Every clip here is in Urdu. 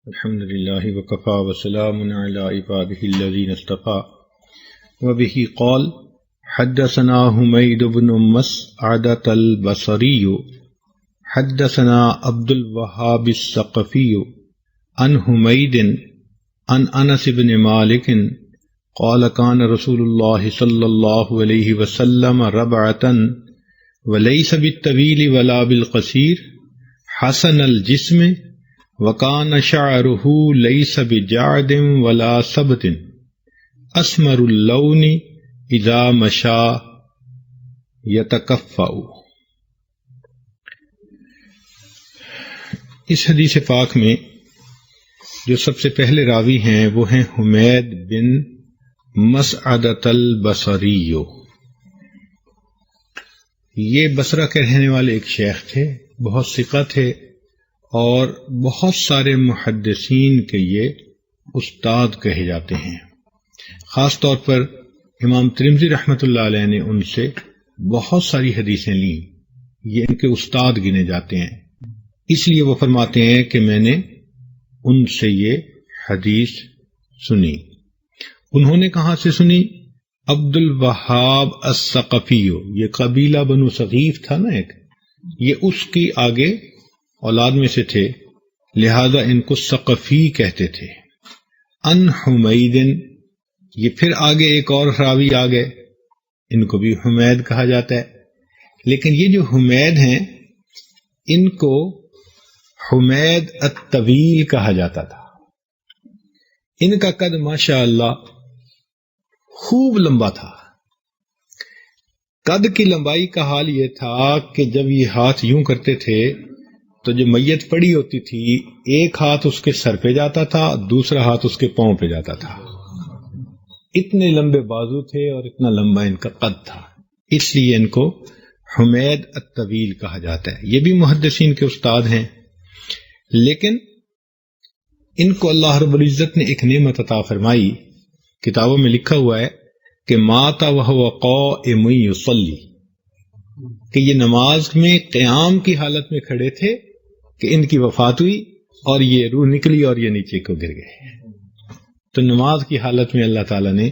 الحمد لله وكفى وسلام على عباده الذين اصطفى وبه قال حدثنا حميد بن مسعدة البصري حدثنا عبد الوهاب الثقفي عن حميد عن انس بن مالك قال كان رسول الله صلى الله عليه وسلم ربعة وليس بالطويل ولا بالقصير حسن الجسم وكان شعره ليس بجعد ولا سبت اسمر اللون اذا مشى يتكفأ۔ اس حدیث پاک میں جو سب سے پہلے راوی ہیں وہ ہیں حمید بن مسعدۃ البصری۔ یہ بصرہ کے رہنے والے ایک شیخ تھے، بہت ثقہ تھے اور بہت سارے محدثین کے یہ استاد کہے جاتے ہیں۔ خاص طور پر امام ترمذی رحمۃ اللہ علیہ نے ان سے بہت ساری حدیثیں لیں، یہ ان کے استاد گنے جاتے ہیں۔ اس لیے وہ فرماتے ہیں کہ میں نے ان سے یہ حدیث سنی۔ انہوں نے کہاں سے سنی؟ عبد الوہاب الثقفی، یہ قبیلہ بنو ثقیف تھا نا ایک، یہ اس کی آگے اولاد میں سے تھے، لہذا ان کو ثقفی کہتے تھے۔ ان حمید، یہ پھر آگے ایک اور راوی آ گئے، ان کو بھی حمید کہا جاتا ہے، لیکن یہ جو حمید ہیں ان کو حمید الطویل کہا جاتا تھا۔ ان کا قد ماشاء اللہ خوب لمبا تھا۔ قد کی لمبائی کا حال یہ تھا کہ جب یہ ہاتھ یوں کرتے تھے تو جو میت پڑی ہوتی تھی ایک ہاتھ اس کے سر پہ جاتا تھا، دوسرا ہاتھ اس کے پاؤں پہ جاتا تھا۔ اتنے لمبے بازو تھے اور اتنا لمبا ان کا قد تھا، اس لیے ان کو حمید الطویل کہا جاتا ہے۔ یہ بھی محدثین کے استاد ہیں، لیکن ان کو اللہ رب العزت نے ایک نعمت عطا فرمائی۔ کتابوں میں لکھا ہوا ہے کہ مات وہو قائم یصلی، کہ یہ نماز میں قیام کی حالت میں کھڑے تھے کہ ان کی وفات ہوئی اور یہ روح نکلی اور یہ نیچے کو گر گئے۔ تو نماز کی حالت میں اللہ تعالیٰ نے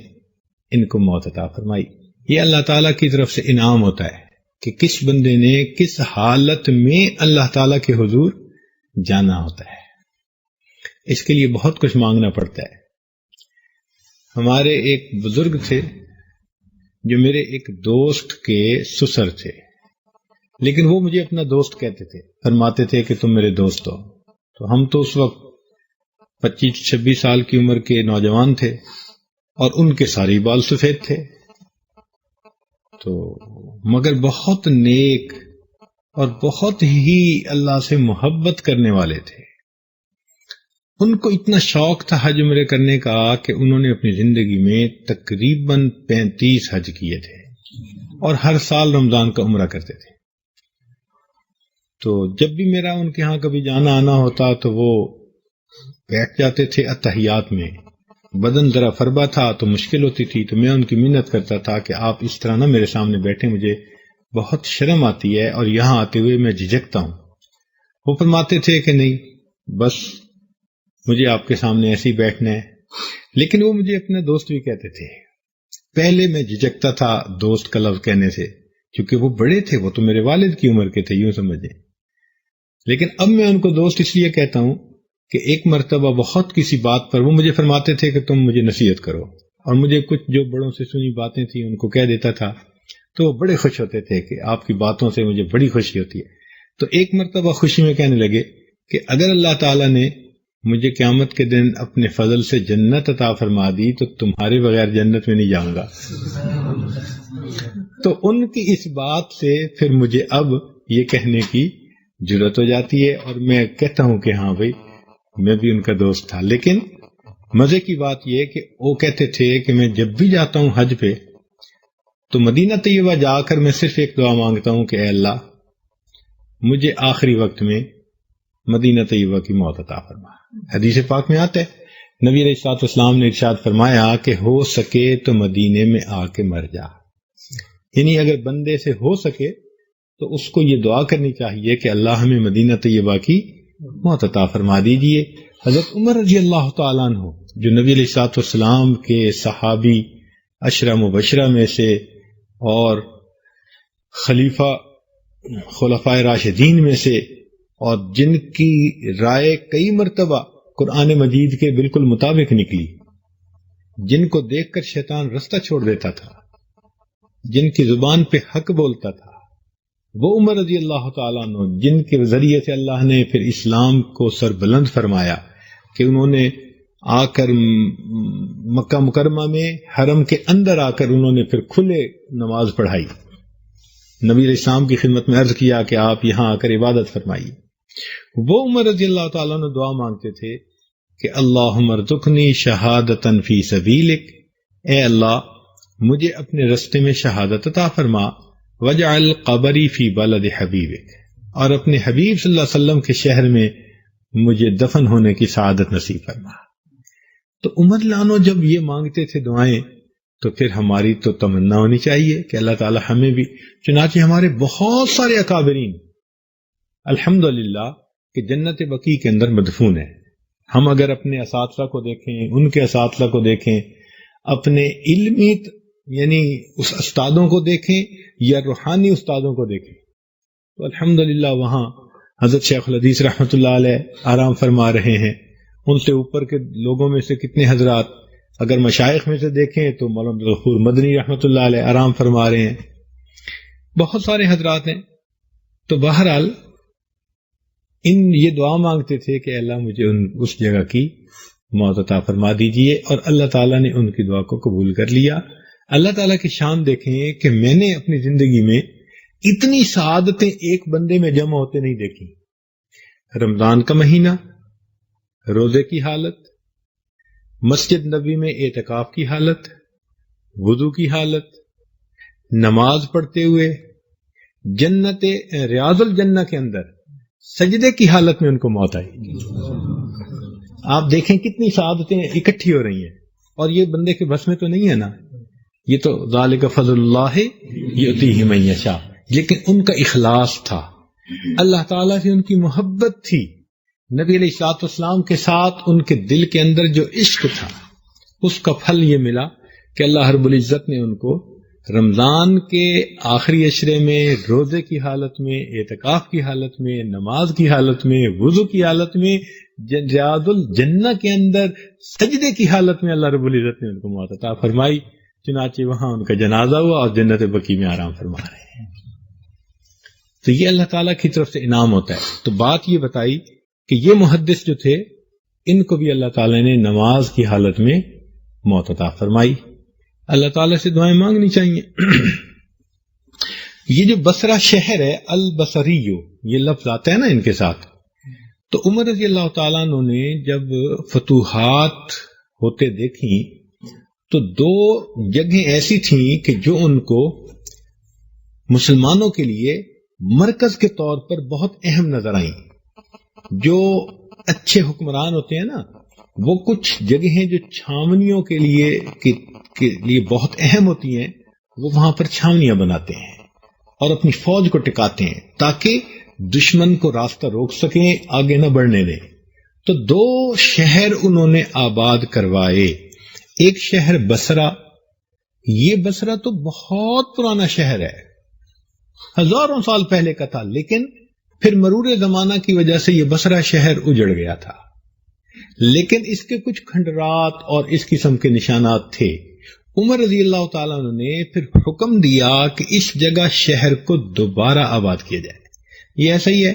ان کو موت عطا فرمائی۔ یہ اللہ تعالیٰ کی طرف سے انعام ہوتا ہے کہ کس بندے نے کس حالت میں اللہ تعالیٰ کے حضور جانا ہوتا ہے، اس کے لیے بہت کچھ مانگنا پڑتا ہے۔ ہمارے ایک بزرگ تھے جو میرے ایک دوست کے سسر تھے، لیکن وہ مجھے اپنا دوست کہتے تھے، فرماتے تھے کہ تم میرے دوست ہو۔ تو ہم تو اس وقت 25-26 سال کی عمر کے نوجوان تھے اور ان کے سارے بال سفید تھے، تو مگر بہت نیک اور بہت ہی اللہ سے محبت کرنے والے تھے۔ ان کو اتنا شوق تھا حج عمرے کرنے کا کہ انہوں نے اپنی زندگی میں تقریباً 35 حج کیے تھے اور ہر سال رمضان کا عمرہ کرتے تھے۔ تو جب بھی میرا ان کے ہاں کبھی جانا آنا ہوتا تو وہ بیٹھ جاتے تھے اتحیات میں، بدن ذرا فربا تھا تو مشکل ہوتی تھی، تو میں ان کی منت کرتا تھا کہ آپ اس طرح نہ میرے سامنے بیٹھیں، مجھے بہت شرم آتی ہے اور یہاں آتے ہوئے میں جھجکتا ہوں۔ وہ فرماتے تھے کہ نہیں، بس مجھے آپ کے سامنے ایسے ہی بیٹھنا ہے، لیکن وہ مجھے اپنا دوست بھی کہتے تھے۔ پہلے میں جھجکتا تھا دوست کا لفظ کہنے سے، کیونکہ وہ بڑے تھے، وہ تو میرے والد کی عمر کے تھے یوں سمجھیں، لیکن اب میں ان کو دوست اس لیے کہتا ہوں کہ ایک مرتبہ بہت کسی بات پر وہ مجھے فرماتے تھے کہ تم مجھے نصیحت کرو، اور مجھے کچھ جو بڑوں سے سنی باتیں تھیں ان کو کہہ دیتا تھا، تو وہ بڑے خوش ہوتے تھے کہ آپ کی باتوں سے مجھے بڑی خوشی ہوتی ہے۔ تو ایک مرتبہ خوشی میں کہنے لگے کہ اگر اللہ تعالیٰ نے مجھے قیامت کے دن اپنے فضل سے جنت عطا فرما دی تو تمہارے بغیر جنت میں نہیں جاؤں گا۔ تو ان کی اس بات سے پھر مجھے اب یہ کہنے کی جرأت ہو جاتی ہے، اور میں کہتا ہوں کہ ہاں بھائی میں بھی ان کا دوست تھا۔ لیکن مزے کی بات یہ کہ وہ کہتے تھے کہ میں جب بھی جاتا ہوں حج پہ تو مدینہ طیبہ جا کر میں صرف ایک دعا مانگتا ہوں کہ اے اللہ مجھے آخری وقت میں مدینہ طیبہ کی موت عطا فرما۔ حدیث پاک میں آتا ہے نبی علیہ الصلوۃ والسلام نے ارشاد فرمایا کہ ہو سکے تو مدینے میں آ کے مر جا، یعنی اگر بندے سے ہو سکے تو اس کو یہ دعا کرنی چاہیے کہ اللہ ہمیں مدینہ طیبہ کی موت عطا فرما دیجئے، حضرت عمر رضی اللہ تعالیٰ عنہ جو نبی علیہ الصلوۃ والسلام کے صحابی عشرہ مبشرہ میں سے اور خلفائے راشدین میں سے، اور جن کی رائے کئی مرتبہ قرآن مجید کے بالکل مطابق نکلی، جن کو دیکھ کر شیطان رستہ چھوڑ دیتا تھا، جن کی زبان پہ حق بولتا تھا، وہ عمر رضی اللہ تعالیٰ عنہ جن کے ذریعے سے اللہ نے پھر اسلام کو سربلند فرمایا کہ انہوں نے آ کر مکہ مکرمہ میں حرم کے اندر آ کر انہوں نے پھر کھلے نماز پڑھائی، نبی علیہ السلام کی خدمت میں عرض کیا کہ آپ یہاں آ کر عبادت فرمائیے۔ وہ عمر رضی اللہ تعالیٰ عنہ دعا مانگتے تھے کہ اللہم ارزقنی شہادتا فی سبیلک، اے اللہ مجھے اپنے رستے میں شہادت عطا فرما، وجعل قبری فی بلد حبیبک، اور اپنے حبیب صلی اللہ علیہ وسلم کے شہر میں مجھے دفن ہونے کی سعادت نصیب فرما۔ تو عمر لانو جب یہ مانگتے تھے دعائیں تو پھر ہماری تو تمنا ہونی چاہیے کہ اللہ تعالی ہمیں بھی، چنانچہ ہمارے بہت سارے اکابرین الحمدللہ کہ جنت بقیع کے اندر مدفون ہیں۔ ہم اگر اپنے اساتذہ کو دیکھیں، ان کے اساتذہ کو دیکھیں، اپنے علمی یعنی اس استادوں کو دیکھیں یا روحانی استادوں کو دیکھیں، تو الحمدللہ وہاں حضرت شیخ الحدیث رحمۃ اللہ علیہ آرام فرما رہے ہیں۔ ان سے اوپر کے لوگوں میں سے کتنے حضرات اگر مشائخ میں سے دیکھیں تو مولانا ظفور مدنی رحمۃ اللہ علیہ آرام فرما رہے ہیں، بہت سارے حضرات ہیں۔ تو بہرحال یہ دعا مانگتے تھے کہ اللہ مجھے اس جگہ کی موت عطا فرما دیجئے، اور اللہ تعالیٰ نے ان کی دعا کو قبول کر لیا۔ اللہ تعالیٰ کی شان دیکھیں کہ میں نے اپنی زندگی میں اتنی سعادتیں ایک بندے میں جمع ہوتے نہیں دیکھی۔ رمضان کا مہینہ، روزے کی حالت، مسجد نبی میں اعتکاف کی حالت، وضو کی حالت، نماز پڑھتے ہوئے جنت ریاض الجنہ کے اندر سجدے کی حالت میں ان کو موت آئی۔ آپ دیکھیں کتنی سعادتیں اکٹھی ہو رہی ہیں، اور یہ بندے کے بس میں تو نہیں ہے نا، یہ تو ذالک فضل اللہ یؤتیہ من یشاء، لیکن ان کا اخلاص تھا، اللہ تعالیٰ سے ان کی محبت تھی، نبی علیہ الصلوۃ والسلام کے ساتھ ان کے دل کے اندر جو عشق تھا، اس کا پھل یہ ملا کہ اللہ رب العزت نے ان کو رمضان کے آخری عشرے میں، روزے کی حالت میں، اعتکاف کی حالت میں، نماز کی حالت میں، وضو کی حالت میں، ریاض الجنہ کے اندر سجدے کی حالت میں اللہ رب العزت نے ان کو موت عطا فرمائی۔ چنانچہ وہاں ان کا جنازہ ہوا اور جنت بقیع میں آرام فرما رہے ہیں۔ تو یہ اللہ تعالیٰ کی طرف سے انعام ہوتا ہے۔ تو بات یہ بتائی کہ یہ محدث جو تھے ان کو بھی اللہ تعالیٰ نے نماز کی حالت میں موت عطا فرمائی۔ اللہ تعالیٰ سے دعائیں مانگنی چاہیے۔ یہ جو بصرہ شہر ہے، البصریو، یہ لفظ آتا ہے نا ان کے ساتھ، تو عمر رضی اللہ تعالیٰ عنہ نے جب فتوحات ہوتے دیکھی تو دو جگہیں ایسی تھیں کہ جو ان کو مسلمانوں کے لیے مرکز کے طور پر بہت اہم نظر آئیں۔ جو اچھے حکمران ہوتے ہیں نا، وہ کچھ جگہیں جو چھاونیوں کے لیے بہت اہم ہوتی ہیں، وہ وہاں پر چھاونیاں بناتے ہیں اور اپنی فوج کو ٹکاتے ہیں تاکہ دشمن کو راستہ روک سکیں، آگے نہ بڑھنے دیں۔ تو دو شہر انہوں نے آباد کروائے۔ ایک شہر بصرہ، یہ بصرہ تو بہت پرانا شہر ہے، ہزاروں سال پہلے کا تھا، لیکن پھر مرور زمانہ کی وجہ سے یہ بصرہ شہر اجڑ گیا تھا، لیکن اس کے کچھ کھنڈرات اور اس قسم کے نشانات تھے۔ عمر رضی اللہ تعالیٰ عنہ نے پھر حکم دیا کہ اس جگہ شہر کو دوبارہ آباد کیا جائے۔ یہ ایسا ہی ہے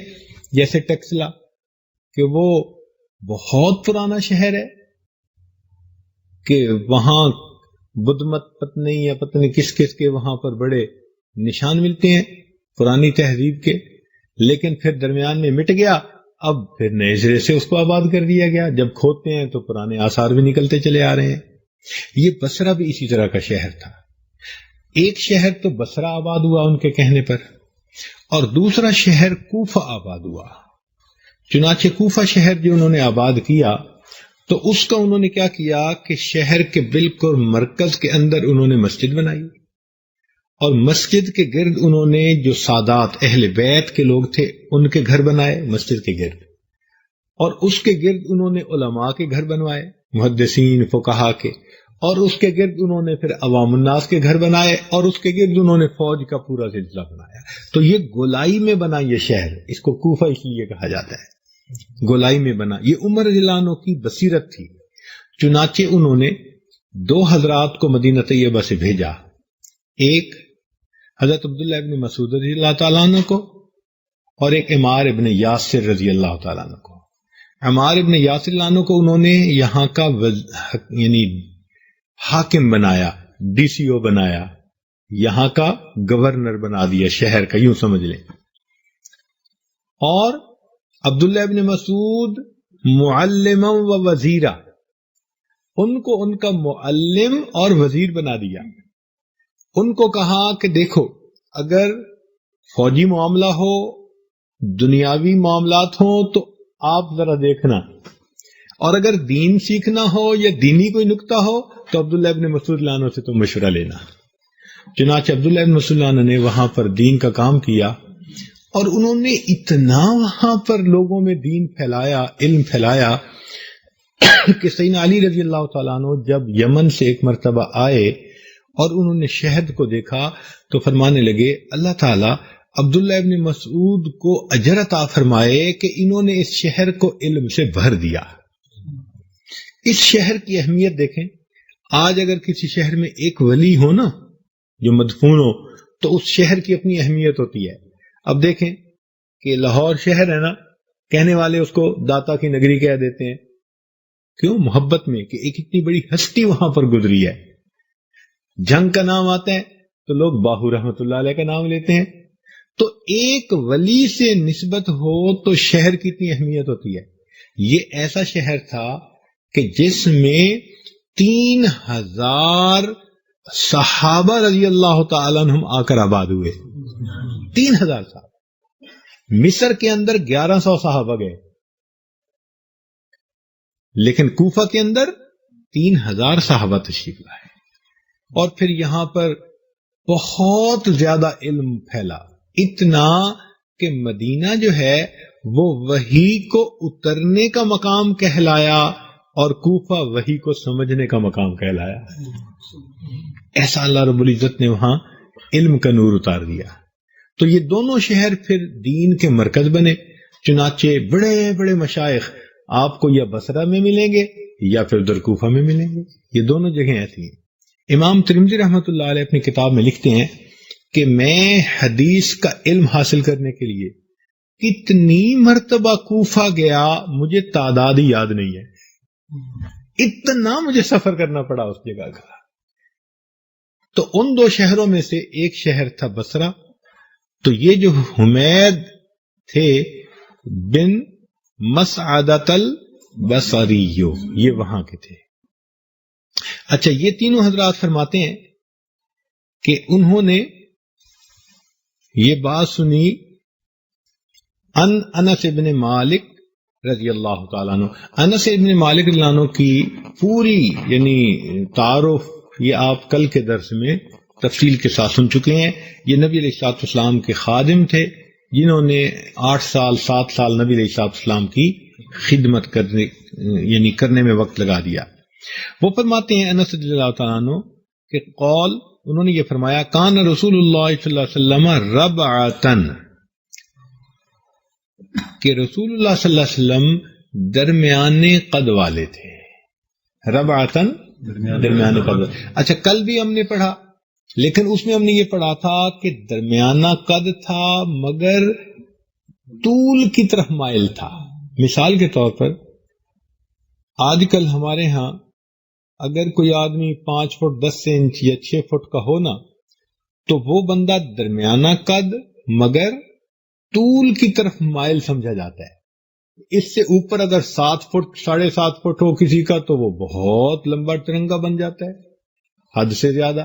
جیسے ٹیکسلا، کہ وہ بہت پرانا شہر ہے کہ وہاں بدھ مت پتنی یا پتنی کس کے وہاں پر بڑے نشان ملتے ہیں پرانی تہذیب کے، لیکن پھر درمیان میں مٹ گیا، اب پھر نئے سرے سے اس کو آباد کر دیا گیا۔ جب کھوتے ہیں تو پرانے آثار بھی نکلتے چلے آ رہے ہیں۔ یہ بصرہ بھی اسی طرح کا شہر تھا۔ ایک شہر تو بصرہ آباد ہوا ان کے کہنے پر، اور دوسرا شہر کوفہ آباد ہوا۔ چنانچہ کوفہ شہر جو انہوں نے آباد کیا تو اس کا انہوں نے کیا کیا کہ شہر کے بالکل مرکز کے اندر انہوں نے مسجد بنائی، اور مسجد کے گرد انہوں نے جو سادات اہل بیت کے لوگ تھے ان کے گھر بنائے مسجد کے گرد، اور اس کے گرد انہوں نے علماء کے گھر بنوائے، محدثین فقہا کے، اور اس کے گرد انہوں نے پھر عوام الناس کے گھر بنائے، اور اس کے گرد انہوں نے فوج کا پورا سلسلہ بنایا. تو یہ گولائی میں بنا یہ شہر، اس کو کوفہ اس لیے کہا جاتا ہے، گولائی میں بنا. یہ عمر رضی اللہ عنہ کی بصیرت تھی. چنانچہ انہوں نے 2 حضرات کو مدینہ طیبہ سے بھیجا، ایک حضرت عبداللہ ابن مسعود رضی اللہ تعالیٰ عنہ کو، اور ایک عمار ابن یاسر رضی اللہ تعالیٰ عنہ کو. عمار ابن یاسر اللہ عنہ کو انہوں نے یہاں کا یعنی حاکم بنایا، ڈی سی او بنایا، یہاں کا گورنر بنا دیا شہر کا، یوں سمجھ لیں. اور عبداللہ ابن مسعود معلم و وزیرہ، ان کو ان کا معلم اور وزیر بنا دیا. ان کو کہا کہ دیکھو، اگر فوجی معاملہ ہو، دنیاوی معاملات ہوں تو آپ ذرا دیکھنا، اور اگر دین سیکھنا ہو یا دینی کوئی نکتہ ہو تو عبداللہ ابن مسعود عنہ سے تم مشورہ لینا. چنانچہ عبداللہ ابن مسعود عنہ نے وہاں پر دین کا کام کیا، اور انہوں نے اتنا وہاں پر لوگوں میں دین پھیلایا، علم پھیلایا، کہ سیدنا علی رضی اللہ تعالیٰ عنہ جب یمن سے ایک مرتبہ آئے اور انہوں نے شہد کو دیکھا تو فرمانے لگے اللہ تعالیٰ عبداللہ ابن مسعود کو اجر عطا فرمائے کہ انہوں نے اس شہر کو علم سے بھر دیا. اس شہر کی اہمیت دیکھیں. آج اگر کسی شہر میں ایک ولی ہو نا جو مدفون ہو تو اس شہر کی اپنی اہمیت ہوتی ہے. اب دیکھیں کہ لاہور شہر ہے نا، کہنے والے اس کو داتا کی نگری کہہ دیتے ہیں. کیوں؟ محبت میں کہ ایک اتنی بڑی ہستی وہاں پر گزری ہے. جنگ کا نام آتا ہے تو لوگ باہو رحمت اللہ علیہ کا نام لیتے ہیں. تو ایک ولی سے نسبت ہو تو شہر کی اتنی اہمیت ہوتی ہے. یہ ایسا شہر تھا کہ جس میں 3000 صحابہ رضی اللہ تعالیٰ عنہم آ کر آباد ہوئے. 3000 صحابہ. مصر کے اندر 1100 صحابہ گئے، لیکن کوفہ کے اندر 3000 صحابہ تشریف لائے. اور پھر یہاں پر بہت زیادہ علم پھیلا، اتنا کہ مدینہ جو ہے وہ وحی کو اترنے کا مقام کہلایا اور کوفہ وحی کو سمجھنے کا مقام کہلایا. ایسا اللہ رب العزت نے وہاں علم کا نور اتار دیا. تو یہ دونوں شہر پھر دین کے مرکز بنے. چنانچہ بڑے بڑے مشائخ آپ کو یا بصرہ میں ملیں گے یا پھر ادھر کوفہ میں ملیں گے. یہ دونوں جگہیں ایسی ہیں. امام ترمذی رحمۃ اللہ علیہ اپنی کتاب میں لکھتے ہیں کہ میں حدیث کا علم حاصل کرنے کے لیے کتنی مرتبہ کوفہ گیا مجھے تعداد ہی یاد نہیں ہے. اتنا مجھے سفر کرنا پڑا اس جگہ کا. تو ان 2 شہروں میں سے ایک شہر تھا بصرہ. تو یہ جو حمید تھے بن مسعدۃ البصری، یہ وہاں کے تھے. اچھا، یہ تینوں حضرات فرماتے ہیں کہ انہوں نے یہ بات سنی انس ابن مالک رضی اللہ تعالیٰ عنہ. انس ابن مالک رضی اللہ عنہ کی پوری یعنی تعارف یہ آپ کل کے درس میں تفصیل کے ساتھ سن چکے ہیں. یہ نبی علیہ الصلوۃ والسلام کے خادم تھے جنہوں نے 7 سال نبی علیہ الصلوۃ والسلام کی خدمت کرنے میں وقت لگا دیا. وہ فرماتے ہیں انس رضی اللہ تعالیٰ عنہ کہ قول انہوں نے یہ فرمایا کان رسول اللہ صلی اللہ علیہ وسلم ربعتن، کہ رسول اللہ صلی اللہ علیہ وسلم درمیانے قد والے تھے. ربعتن درمیانے قد. اچھا، کل بھی ہم نے پڑھا، لیکن اس میں ہم نے یہ پڑھا تھا کہ درمیانہ قد تھا مگر طول کی طرف مائل تھا. مثال کے طور پر آج کل ہمارے ہاں اگر کوئی آدمی 5 فٹ 10 انچ یا 6 فٹ کا ہو نا تو وہ بندہ درمیانہ قد مگر طول کی طرف مائل سمجھا جاتا ہے. اس سے اوپر اگر 7 فٹ 7.5 فٹ ہو کسی کا تو وہ بہت لمبا ترنگا بن جاتا ہے، حد سے زیادہ.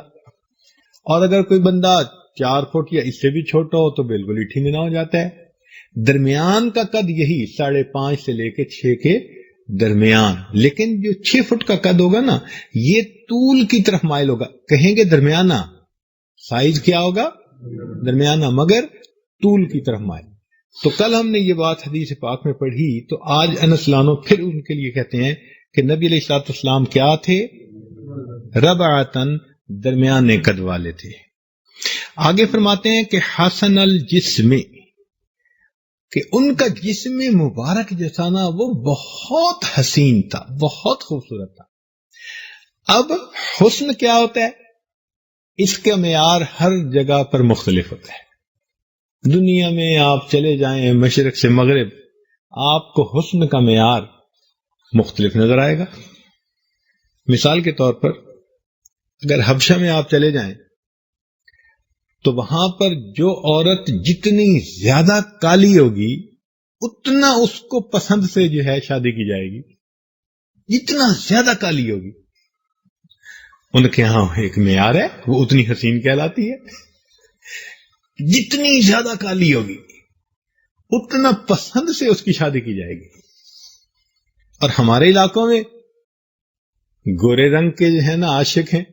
اور اگر کوئی بندہ 4 فٹ یا اس سے بھی چھوٹا ہو تو بالکل ہی ٹھنگنا ہو جاتا ہے. درمیان کا قد یہی 5.5 سے لے کے 6 کے درمیان. لیکن جو 6 فٹ کا قد ہوگا نا یہ طول کی طرف مائل ہوگا. کہیں گے درمیانہ، سائز کیا ہوگا؟ درمیانہ مگر طول کی طرف مائل. تو کل ہم نے یہ بات حدیث پاک میں پڑھی، تو آج انس لانو پھر ان کے لیے کہتے ہیں کہ نبی علیہ الصلوۃ والسلام کیا تھے؟ ربعتن، درمیانے قد والے تھے۔ آگے فرماتے ہیں کہ حسن الجسم، کہ ان کا جسم مبارک جو تھا نا وہ بہت حسین تھا، بہت خوبصورت تھا۔ اب حسن کیا ہوتا ہے؟ اس کا معیار ہر جگہ پر مختلف ہوتا ہے۔ دنیا میں آپ چلے جائیں مشرق سے مغرب، آپ کو حسن کا معیار مختلف نظر آئے گا۔ مثال کے طور پر اگر حبشہ میں آپ چلے جائیں تو وہاں پر جو عورت جتنی زیادہ کالی ہوگی اتنا اس کو پسند سے جو ہے شادی کی جائے گی، جتنا زیادہ کالی ہوگی۔ ان کے ہاں ایک معیار ہے، وہ اتنی حسین کہلاتی ہے۔ جتنی زیادہ کالی ہوگی اتنا پسند سے اس کی شادی کی جائے گی۔ اور ہمارے علاقوں میں گورے رنگ کے جو ہے نا عاشق ہیں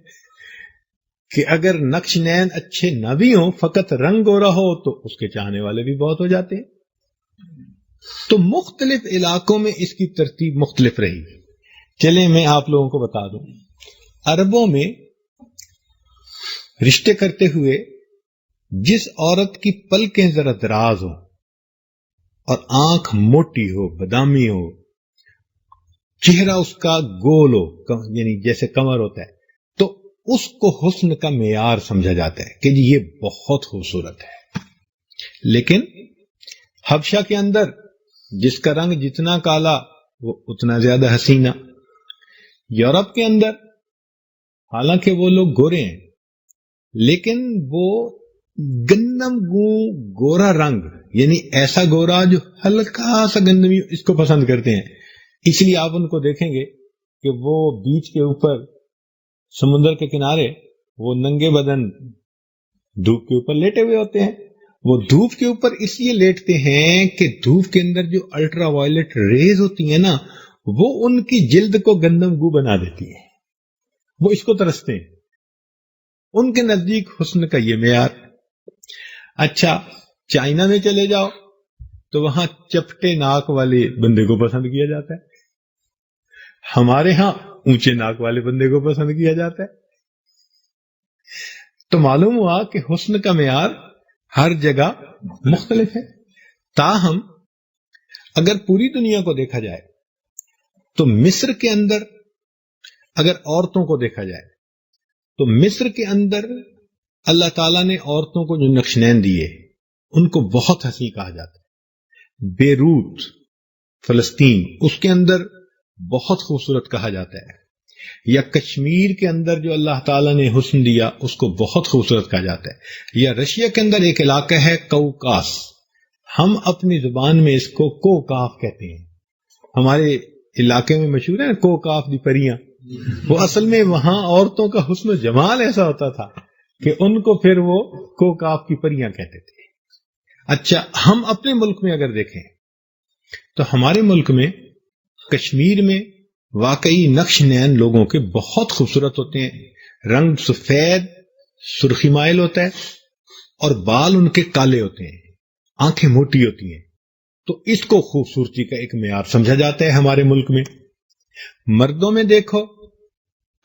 کہ اگر نقش نین اچھے نہ بھی ہوں، فقط رنگ گورا ہو تو اس کے چاہنے والے بھی بہت ہو جاتے ہیں۔ تو مختلف علاقوں میں اس کی ترتیب مختلف رہی۔ چلیں میں آپ لوگوں کو بتا دوں، عربوں میں رشتے کرتے ہوئے جس عورت کی پلکیں ذرا دراز ہوں اور آنکھ موٹی ہو، بادامی ہو، چہرہ اس کا گول ہو، یعنی جیسے کمر ہوتا ہے، تو اس کو حسن کا معیار سمجھا جاتا ہے کہ جی یہ بہت خوبصورت ہے۔ لیکن حبشہ کے اندر جس کا رنگ جتنا کالا وہ اتنا زیادہ حسینہ۔ یورپ کے اندر حالانکہ وہ لوگ گورے ہیں لیکن وہ گندم گورا رنگ، یعنی ایسا گورا جو ہلکا سا گندمی، اس کو پسند کرتے ہیں۔ اس لیے آپ ان کو دیکھیں گے کہ وہ بیچ کے اوپر، سمندر کے کنارے، وہ ننگے بدن دھوپ کے اوپر لیٹے ہوئے ہوتے ہیں۔ وہ دھوپ کے اوپر اس لیے لیٹتے ہیں کہ دھوپ کے اندر جو الٹرا وائلٹ ریز ہوتی ہیں نا، وہ ان کی جلد کو گندم گو بنا دیتی ہے، وہ اس کو ترستے ہیں۔ ان کے نزدیک حسن کا یہ معیار۔ اچھا چائنا میں چلے جاؤ تو وہاں چپٹے ناک والے بندے کو پسند کیا جاتا ہے، ہمارے ہاں اونچے ناک والے بندے کو پسند کیا جاتا ہے۔ تو معلوم ہوا کہ حسن کا معیار ہر جگہ مختلف ہے۔ تاہم اگر پوری دنیا کو دیکھا جائے تو مصر کے اندر اگر عورتوں کو دیکھا جائے تو مصر کے اندر اللہ تعالیٰ نے عورتوں کو جو نقشنین دیے ان کو بہت حسین کہا جاتا ہے۔ بیروت فلسطین، اس کے اندر بہت خوبصورت کہا جاتا ہے۔ یا کشمیر کے اندر جو اللہ تعالیٰ نے حسن دیا اس کو بہت خوبصورت کہا جاتا ہے۔ یا رشیا کے اندر ایک علاقہ ہے کوکاس، ہم اپنی زبان میں اس کو کوکاف کہتے ہیں، ہمارے علاقے میں مشہور ہے کوکاف دی پریاں۔ وہ اصل میں وہاں عورتوں کا حسن و جمال ایسا ہوتا تھا کہ ان کو پھر وہ کوکاف کی پریاں کہتے تھے۔ اچھا ہم اپنے ملک میں اگر دیکھیں تو ہمارے ملک میں کشمیر میں واقعی نقش نین لوگوں کے بہت خوبصورت ہوتے ہیں، رنگ سفید سرخی مائل ہوتا ہے اور بال ان کے کالے ہوتے ہیں، آنکھیں موٹی ہوتی ہیں، تو اس کو خوبصورتی کا ایک معیار سمجھا جاتا ہے ہمارے ملک میں۔ مردوں میں دیکھو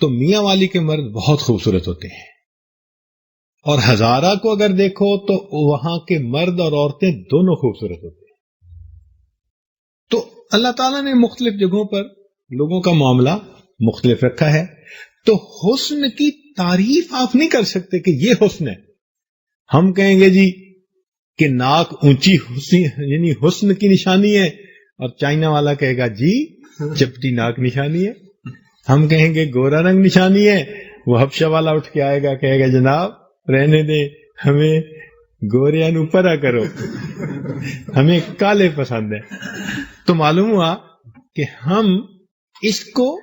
تو میاں والی کے مرد بہت خوبصورت ہوتے ہیں، اور ہزارہ کو اگر دیکھو تو وہاں کے مرد اور عورتیں دونوں خوبصورت ہوتے ہیں۔ تو اللہ تعالیٰ نے مختلف جگہوں پر لوگوں کا معاملہ مختلف رکھا ہے۔ تو حسن کی تعریف آپ نہیں کر سکتے کہ یہ حسن ہے۔ ہم کہیں گے جی کہ ناک اونچی یعنی حسن کی نشانی ہے، اور چائنا والا کہے گا جی چپٹی ناک نشانی ہے۔ ہم کہیں گے گورا رنگ نشانی ہے، وہ حبشہ والا اٹھ کے آئے گا کہے گا جناب رہنے دے، ہمیں گوریا نو پرا کرو، ہمیں کالے پسند ہے۔ تو معلوم ہوا کہ ہم اس کو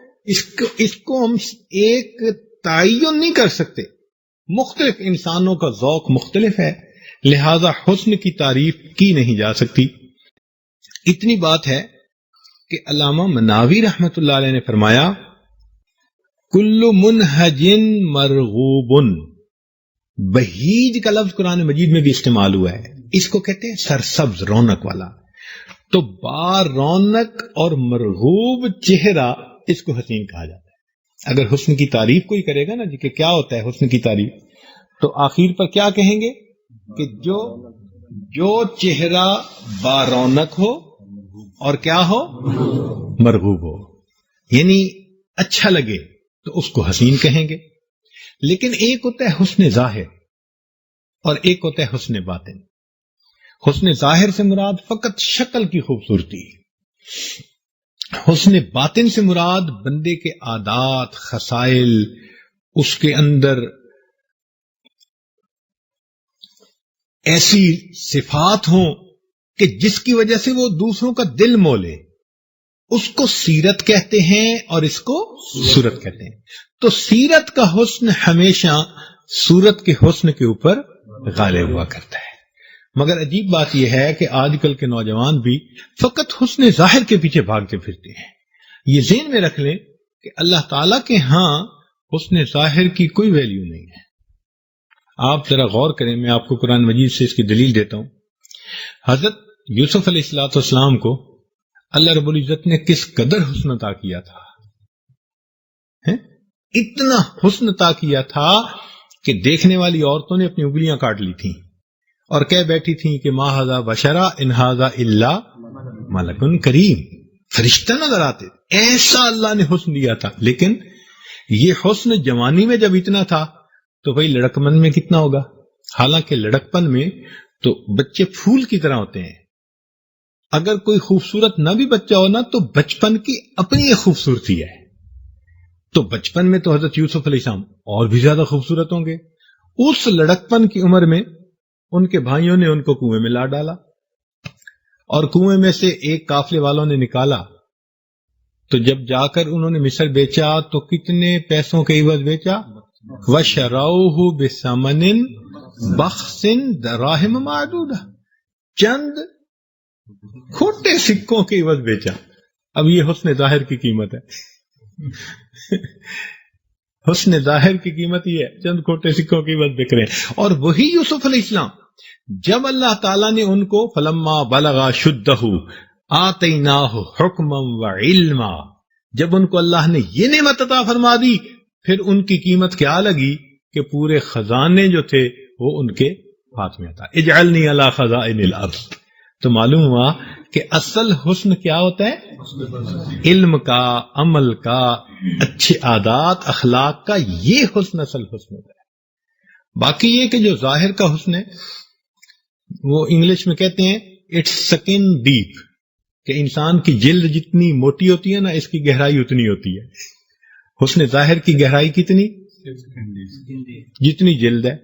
ہم ایک تعین نہیں کر سکتے، مختلف انسانوں کا ذوق مختلف ہے، لہذا حسن کی تعریف کی نہیں جا سکتی۔ اتنی بات ہے کہ علامہ مناوی رحمت اللہ علیہ نے فرمایا کل منہج مرغوب، بہیج کا لفظ قرآن مجید میں بھی استعمال ہوا ہے، اس کو کہتے ہیں سرسبز، رونق والا. تو با رونق اور مرغوب چہرہ اس کو حسین کہا جاتا ہے. اگر حسن کی تعریف کوئی کرے گا نا جی کہ کیا ہوتا ہے حسن کی تعریف، تو آخر پر کیا کہیں گے کہ جو چہرہ با رونق ہو اور کیا ہو، مرغوب ہو، یعنی اچھا لگے، تو اس کو حسین کہیں گے. لیکن ایک ہوتا ہے حسن ظاہر اور ایک ہوتا ہے حسن باطن. حسن ظاہر سے مراد فقط شکل کی خوبصورتی، حسن باطن سے مراد بندے کے عادات، خصائل، اس کے اندر ایسی صفات ہوں کہ جس کی وجہ سے وہ دوسروں کا دل مولے. اس کو سیرت کہتے ہیں اور اس کو صورت کہتے ہیں. تو سیرت کا حسن ہمیشہ صورت کے حسن کے اوپر غالب ہوا کرتا ہے. مگر عجیب بات یہ ہے کہ آج کل کے نوجوان بھی فقط حسن ظاہر کے پیچھے بھاگتے پھرتے ہیں. یہ ذہن میں رکھ لیں کہ اللہ تعالیٰ کے ہاں حسن ظاہر کی کوئی ویلیو نہیں ہے. آپ ذرا غور کریں، میں آپ کو قرآن مجید سے اس کی دلیل دیتا ہوں. حضرت یوسف علیہ الصلوۃ والسلام کو اللہ رب العزت نے کس قدر حسن عطا کیا تھا، اتنا حسن عطا کیا تھا کہ دیکھنے والی عورتوں نے اپنی انگلیاں کاٹ لی تھیں اور کہہ بیٹھی تھیں کہ ما ھذا بشرا ان ھذا الا ملک کریم. فرشتہ نظر آتے، ایسا اللہ نے حسن دیا تھا. لیکن یہ حسن جوانی میں جب اتنا تھا تو بھائی لڑکپن میں کتنا ہوگا. حالانکہ لڑکپن میں تو بچے پھول کی طرح ہوتے ہیں. اگر کوئی خوبصورت نہ بھی بچہ ہو نا تو بچپن کی اپنی ایک خوبصورتی ہے. تو بچپن میں تو حضرت یوسف علیہ السلام اور بھی زیادہ خوبصورت ہوں گے. اس لڑکپن کی عمر میں ان کے بھائیوں نے ان کو کنویں میں لا ڈالا اور کنویں میں سے ایک قافلے والوں نے نکالا. تو جب جا کر انہوں نے مصر بیچا تو کتنے پیسوں کے عوض بیچا؟ وَشَرَوْهُ بِثَمَنٍ بَخْسٍ دَرَاهِمَ مَعْدُودَةٍ، چند کھوٹے سکوں کے عوض بیچا. اب یہ حسن ظاہر کی قیمت ہے. حسن ظاہر کی قیمت یہ ہے، چند کھوٹے سکوں کے عوض بک رہے ہیں. اور وہی یوسف علیہ السلام جب اللہ تعالیٰ نے ان کو فلما بلغا شدہ آتیناہ حکما وعلما، جب ان کو اللہ نے یہ نعمت عطا فرما دی، پھر ان کی قیمت کیا لگی کہ پورے خزانے جو تھے وہ ان کے ہاتھ میں تھا. اجعلنی علی خزائن الارض. تو معلوم ہوا کہ اصل حسن کیا ہوتا ہے؟ علم کا، عمل کا، اچھے عادات اخلاق کا، یہ حسن اصل حسن ہوتا ہے. باقی یہ کہ جو ظاہر کا حسن ہے وہ انگلش میں کہتے ہیں اٹس سکن ڈیپ، کہ انسان کی جلد جتنی موٹی ہوتی ہے نا اس کی گہرائی اتنی ہوتی ہے. حسن ظاہر کی گہرائی کتنی؟ جتنی جلد ہے.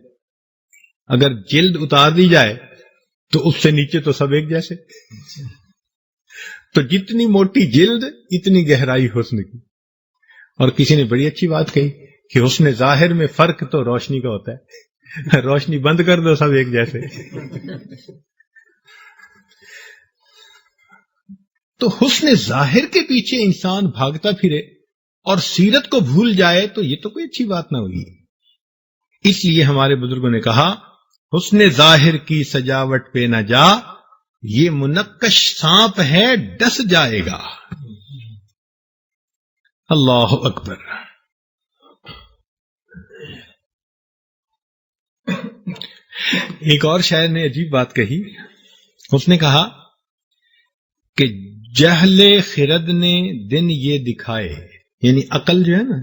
اگر جلد اتار دی جائے تو اس سے نیچے تو سب ایک جیسے. تو جتنی موٹی جلد اتنی گہرائی حسن کی. اور کسی نے بڑی اچھی بات کہی کہ حسن ظاہر میں فرق تو روشنی کا ہوتا ہے، روشنی بند کر دو سب ایک جیسے. تو حسن ظاہر کے پیچھے انسان بھاگتا پھرے اور سیرت کو بھول جائے تو یہ تو کوئی اچھی بات نہ ہوگی. اس لیے ہمارے بزرگوں نے کہا حسن ظاہر کی سجاوٹ پہ نہ جا، یہ منقش سانپ ہے ڈس جائے گا. اللہ اکبر. ایک اور شاعر نے عجیب بات کہی. اس نے کہا کہ جہل خرد نے دن یہ دکھائے، یعنی عقل جو ہے نا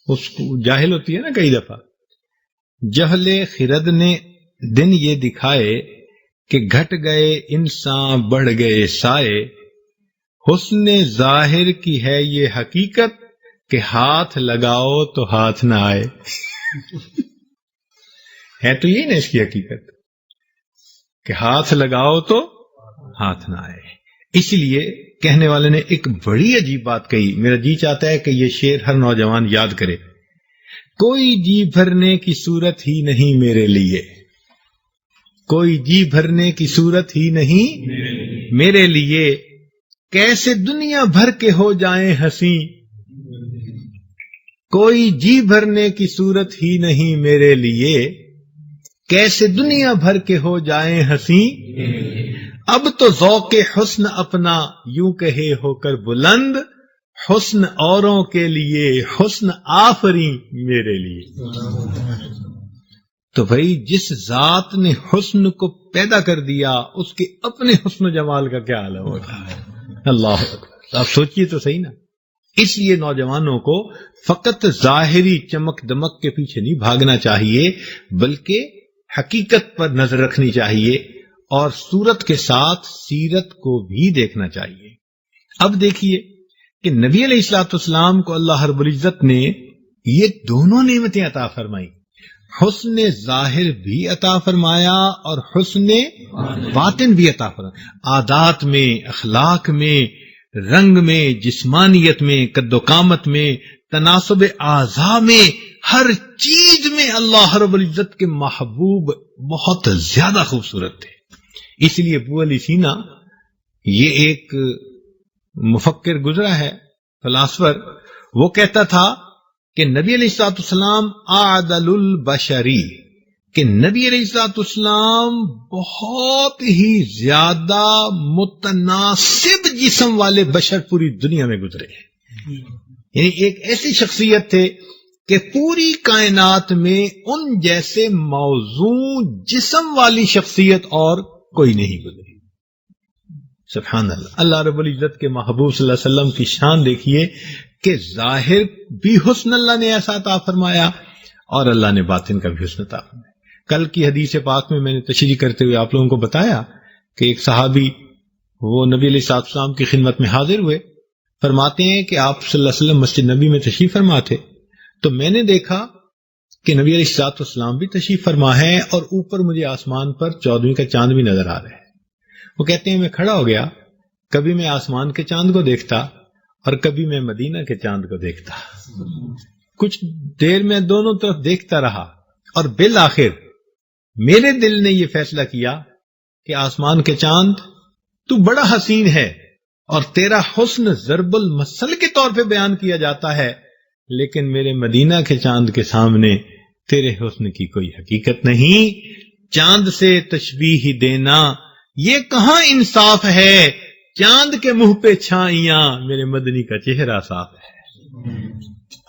اس کو جاہل ہوتی ہے نا کئی دفعہ. جہل خرد نے دن یہ دکھائے کہ گھٹ گئے انسان بڑھ گئے سائے. حسن ظاہر کی ہے یہ حقیقت کہ ہاتھ لگاؤ تو ہاتھ نہ آئے. ہے تو یہ نا اس کی حقیقت کہ ہاتھ لگاؤ تو ہاتھ نہ آئے. اس لیے کہنے والے نے ایک بڑی عجیب بات کہی. میرا جی چاہتا ہے کہ یہ شعر ہر نوجوان یاد کرے. کوئی جی بھرنے کی صورت ہی نہیں میرے لیے، کوئی جی بھرنے کی صورت ہی نہیں میرے لیے، کیسے دنیا بھر کے ہو جائیں ہنسی. کوئی جی بھرنے کی صورت ہی نہیں میرے لیے، کیسے دنیا بھر کے ہو جائیں ہنسی، اب تو ذوق حسن اپنا یوں کہے ہو کر بلند، حسن اوروں کے لیے حسن آفری میرے لیے۔ تو بھائی جس ذات نے حسن کو پیدا کر دیا اس کے اپنے حسن و جمال کا کیا عالم ہوتا ہے۔ اللہ اکبر، آپ سوچئے تو صحیح نا۔ اس لیے نوجوانوں کو فقط ظاہری چمک دمک کے پیچھے نہیں بھاگنا چاہیے، بلکہ حقیقت پر نظر رکھنی چاہیے اور صورت کے ساتھ سیرت کو بھی دیکھنا چاہیے۔ اب دیکھیے کہ نبی علیہ الصلوۃ والسلام کو اللہ رب العزت نے یہ دونوں نعمتیں عطا فرمائی، حسن ظاہر بھی عطا فرمایا اور حسن باطن بھی عطا فرمایا، عادات میں، اخلاق میں، رنگ میں، جسمانیت میں، قد و قامت میں، تناسب اعضاء میں، ہر چیز میں اللہ رب العزت کے محبوب بہت زیادہ خوبصورت تھے۔ اس لیے ابو علی سینا، یہ ایک مفکر گزرا ہے، فلاسفر، وہ کہتا تھا کہ نبی علیہ الصلوۃ والسلام اعدل البشری، کہ نبی علیہ الصلوۃ والسلام بہت ہی زیادہ متناسب جسم والے بشر پوری دنیا میں گزرے ہیں۔ یعنی ایک ایسی شخصیت تھے کہ پوری کائنات میں ان جیسے موزوں جسم والی شخصیت اور کوئی نہیں گزری۔ سبحان اللہ، اللہ رب العزت کے محبوب صلی اللہ علیہ وسلم کی شان دیکھیے کہ ظاہر بھی حسن اللہ نے ایسا عطا فرمایا اور اللہ نے باطن کا بھی حسن عطا فرمایا۔ کل کی حدیث پاک میں نے تشریح کرتے ہوئے آپ لوگوں کو بتایا کہ ایک صحابی وہ نبی علیہ الصلوۃ والسلام کی خدمت میں حاضر ہوئے، فرماتے ہیں کہ آپ صلی اللہ علیہ وسلم مسجد نبی میں تشریف فرما تھے، تو میں نے دیکھا کہ نبی علیہ الصلوۃ والسلام بھی تشریف فرما ہے اور اوپر مجھے آسمان پر 14ویں کا چاند بھی نظر آ رہا ہے۔ وہ کہتے ہیں میں کھڑا ہو گیا، کبھی میں آسمان کے چاند کو دیکھتا اور کبھی میں مدینہ کے چاند کو دیکھتا، کچھ دیر میں دونوں طرف دیکھتا رہا اور بالآخر میرے دل نے یہ فیصلہ کیا کہ آسمان کے چاند تو بڑا حسین ہے اور تیرا حسن ضرب المثل کے طور پہ بیان کیا جاتا ہے، لیکن میرے مدینہ کے چاند کے سامنے تیرے حسن کی کوئی حقیقت نہیں۔ چاند سے تشبیہ دینا یہ کہاں انصاف ہے، چاند کے منہ پہ چھائیاں میرے مدنی کا چہرہ صاف ہے۔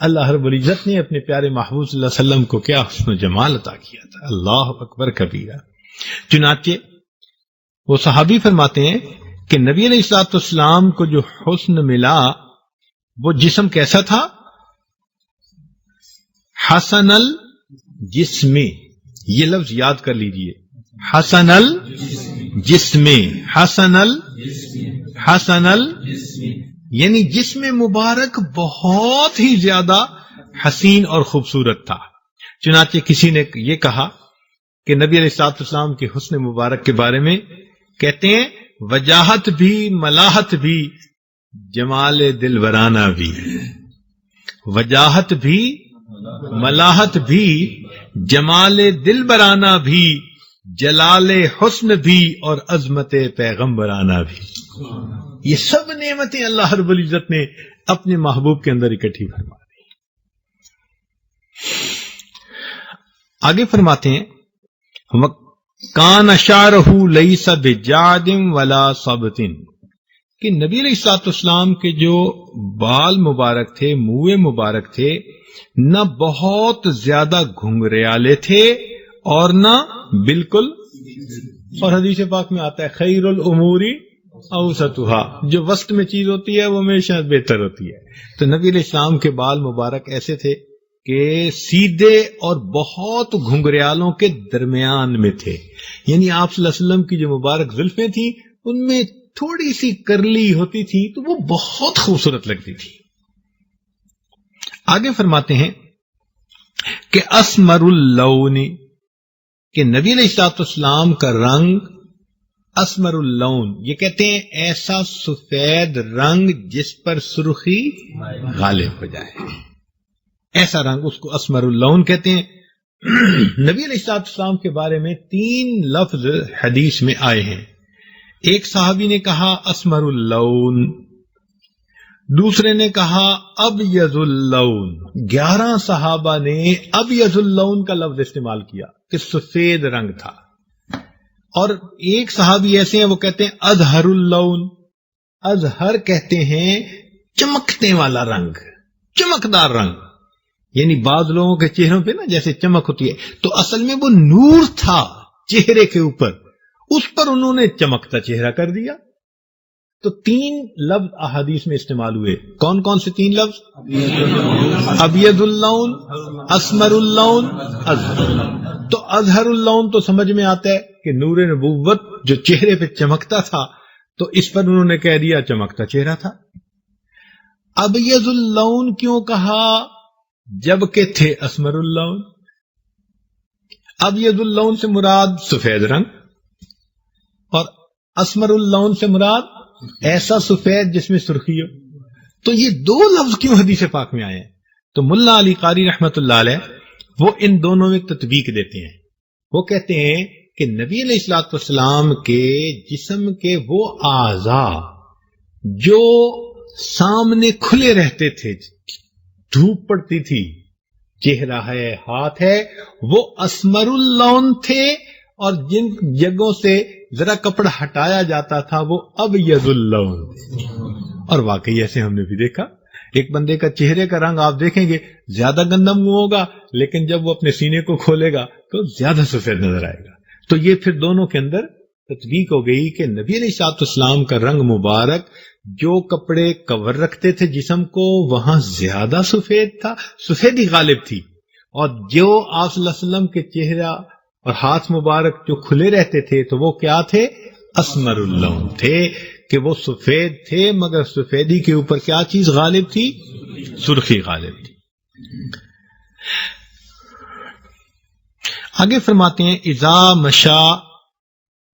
اللہ رب العزت نے اپنے پیارے محبوب صلی اللہ علیہ وسلم کو کیا حسن و جمال عطا کیا تھا، اللہ اکبر کبیرہ۔ چنانچہ وہ صحابی فرماتے ہیں کہ نبی علیہ الصلوۃ والسلام کو جو حسن ملا وہ جسم کیسا تھا؟ حسن الجسم، یہ لفظ یاد کر لیجئے، حسن الجسم، حسن یعنی جسم مبارک بہت ہی زیادہ حسین اور خوبصورت تھا۔ چنانچہ کسی نے یہ کہا کہ نبی علیہ الصلوۃ والسلام کے حسن مبارک کے بارے میں کہتے ہیں وجاہت بھی، ملاحت بھی، جمال دلبرانہ بھی، وجاہت بھی، ملاحت بھی، جمال دلبرانہ بھی، جلال حسن بھی اور عظمت پیغمبرانہ بھی۔ یہ سب نعمتیں اللہ رب العزت نے اپنے محبوب کے اندر اکٹھی فرما دی۔ آگے فرماتے ہیں کان شعرہ لیس بجعد ولا صبت، کہ نبی علیہ الصلوۃ والسلام کے جو بال مبارک تھے، منہ مبارک تھے، نہ بہت زیادہ گھنگریالے تھے اور نہ بالکل، اور حدیث پاک میں آتا ہے خیر الامور اوسطها، جو وسط میں چیز ہوتی ہے وہ ہمیشہ بہتر ہوتی ہے۔ تو نبی علیہ السلام کے بال مبارک ایسے تھے کہ سیدھے اور بہت گھنگریالوں کے درمیان میں تھے، یعنی آپ صلی اللہ علیہ وسلم کی جو مبارک زلفیں تھیں ان میں تھوڑی سی کرلی ہوتی تھی تو وہ بہت خوبصورت لگتی تھی۔ آگے فرماتے ہیں کہ اسمر اللون، کہ نبی علیہ الصلوۃ والسلام کا رنگ اسمر اللون، یہ کہتے ہیں ایسا سفید رنگ جس پر سرخی غالب ہو جائے، ایسا رنگ، اس کو اسمر اللون کہتے ہیں۔ نبی علیہ الصلوۃ والسلام کے بارے میں 3 لفظ حدیث میں آئے ہیں۔ ایک صحابی نے کہا اسمر اللون، دوسرے نے کہا ابیض اللون، 11 صحابہ نے ابیض اللون کا لفظ استعمال کیا کہ سفید رنگ تھا، اور ایک صحابی ایسے ہیں وہ کہتے ہیں اظہر اللون، اظہر کہتے ہیں چمکنے والا رنگ، چمکدار رنگ، یعنی بعض لوگوں کے چہروں پہ نا جیسے چمک ہوتی ہے، تو اصل میں وہ نور تھا چہرے کے اوپر، اس پر انہوں نے چمکتا چہرہ کر دیا۔ تو 3 لفظ احادیث میں استعمال ہوئے، کون کون سے 3 لفظ؟ ابیض اللون، اسمر اللون، اظہر اللون۔ تو اظہر اللون تو سمجھ میں آتا ہے کہ نور نبوت جو چہرے پہ چمکتا تھا، تو اس پر انہوں نے کہہ دیا چمکتا چہرہ تھا۔ ابیض اللون کیوں کہا جبکہ تھے اسمر اللون؟ ابیض اللون سے مراد سفید رنگ، اور اسمر اللون سے مراد ایسا سفید جس میں سرخی ہو۔ تو یہ 2 لفظ کیوں حدیث پاک میں آئے ہیں؟ تو ملا علی قاری رحمت اللہ علیہ وہ ان دونوں میں تطبیق دیتے ہیں، وہ کہتے ہیں کہ نبی علیہ الصلوۃ والسلام کے جسم کے وہ اعضاء جو سامنے کھلے رہتے تھے، دھوپ پڑتی تھی، چہرہ ہے، ہاتھ ہے، وہ اسمر اللون تھے، اور جن جگہوں سے ذرا کپڑا ہٹایا جاتا تھا وہ ابیض اللون۔ اور واقعی ایسے ہم نے بھی دیکھا، ایک بندے کا چہرے کا رنگ آپ دیکھیں گے زیادہ گندم ہوگا، لیکن جب وہ اپنے سینے کو کھولے گا تو زیادہ سفید نظر آئے گا۔ تو یہ پھر دونوں کے اندر تطبیق ہو گئی کہ نبی علیہ الصلوۃ والسلام کا رنگ مبارک جو کپڑے کور رکھتے تھے جسم کو وہاں زیادہ سفید تھا، سفیدی غالب تھی، اور جو آپ صلی اللہ علیہ وسلم کے چہرہ اور ہاتھ مبارک جو کھلے رہتے تھے تو وہ کیا تھے؟ اسمر اللون تھے، کہ وہ سفید تھے مگر سفیدی کے اوپر کیا چیز غالب تھی؟ سرخی غالب تھی۔ آگے فرماتے ہیں اذا مشا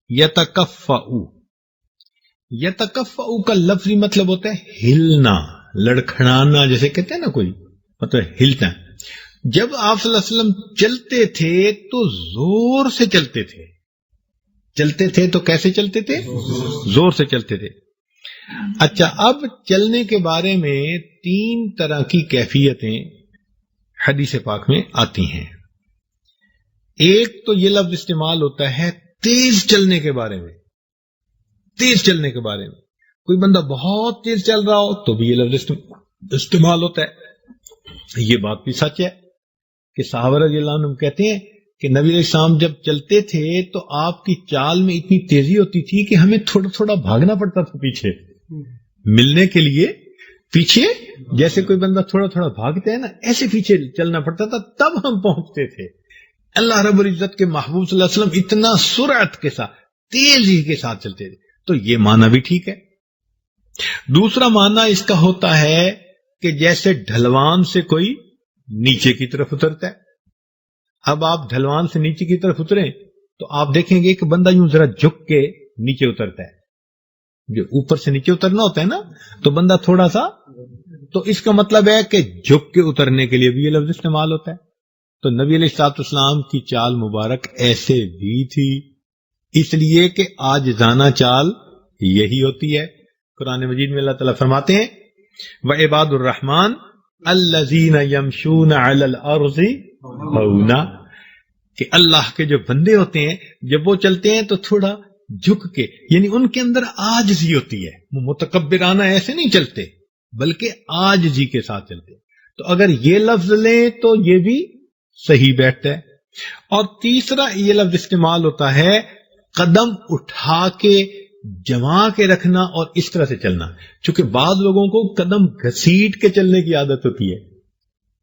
یتکفؤ، یتکفؤ کا لفظی مطلب ہوتا ہے ہلنا، لڑکھڑانا، جیسے کہتے ہیں نا کوئی مطلب ہلتا ہے۔ جب آپ صلی اللہ علیہ وسلم چلتے تھے تو زور سے چلتے تھے، چلتے تھے تو کیسے چلتے تھے؟ زور سے چلتے تھے۔ اچھا، اب چلنے کے بارے میں 3 طرح کی کیفیتیں حدیث پاک میں آتی ہیں۔ ایک تو یہ لفظ استعمال ہوتا ہے تیز چلنے کے بارے میں، تیز چلنے کے بارے میں، کوئی بندہ بہت تیز چل رہا ہو تو بھی یہ لفظ استعمال ہوتا ہے۔ یہ بات بھی سچ ہے کہ صحابہ رضی اللہ عنہ کہتے ہیں کہ نبی علیہ السلام جب چلتے تھے تو آپ کی چال میں اتنی تیزی ہوتی تھی کہ ہمیں تھوڑا تھوڑا بھاگنا پڑتا تھا پیچھے ملنے کے لیے، پیچھے جیسے کوئی بندہ تھوڑا تھوڑا بھاگتا ہے نا، ایسے پیچھے چلنا پڑتا تھا تب ہم پہنچتے تھے۔ اللہ رب العزت کے محبوب صلی اللہ علیہ وسلم اتنا سرعت کے ساتھ، تیزی کے ساتھ چلتے تھے، تو یہ معنی بھی ٹھیک ہے۔ دوسرا معنی اس کا ہوتا ہے کہ جیسے ڈھلوان سے کوئی نیچے کی طرف اترتا ہے۔ اب آپ ڈھلوان سے نیچے کی طرف اتریں تو آپ دیکھیں گے کہ بندہ یوں ذرا جھک کے نیچے اترتا ہے، جو اوپر سے نیچے اترنا ہوتا ہے نا، تو بندہ تھوڑا سا، تو اس کا مطلب ہے کہ جھک کے اترنے کے لیے بھی یہ لفظ استعمال ہوتا ہے۔ تو نبی علیہ الصلوۃ والسلام کی چال مبارک ایسے بھی تھی، اس لیے کہ عاجزانہ چال یہی ہوتی ہے۔ قرآن مجید میں اللہ تعالیٰ فرماتے ہیں وَعِبَادُ الرَّحْمَنِ الَّذِينَ يَمْشُونَ عَلَى الْأَرْضِ ہَوْنًا، کہ اللہ کے جو بندے ہوتے ہیں جب وہ چلتے ہیں تو تھوڑا جھک کے، یعنی ان کے اندر عاجزی ہوتی ہے، وہ متکبرانہ ایسے نہیں چلتے بلکہ عاجزی کے ساتھ چلتے۔ تو اگر یہ لفظ لیں تو یہ بھی صحیح بیٹھتا ہے۔ اور تیسرا یہ لفظ استعمال ہوتا ہے قدم اٹھا کے، جما کے رکھنا اور اس طرح سے چلنا، چونکہ بعض لوگوں کو قدم گھسیٹ کے چلنے کی عادت ہوتی ہے۔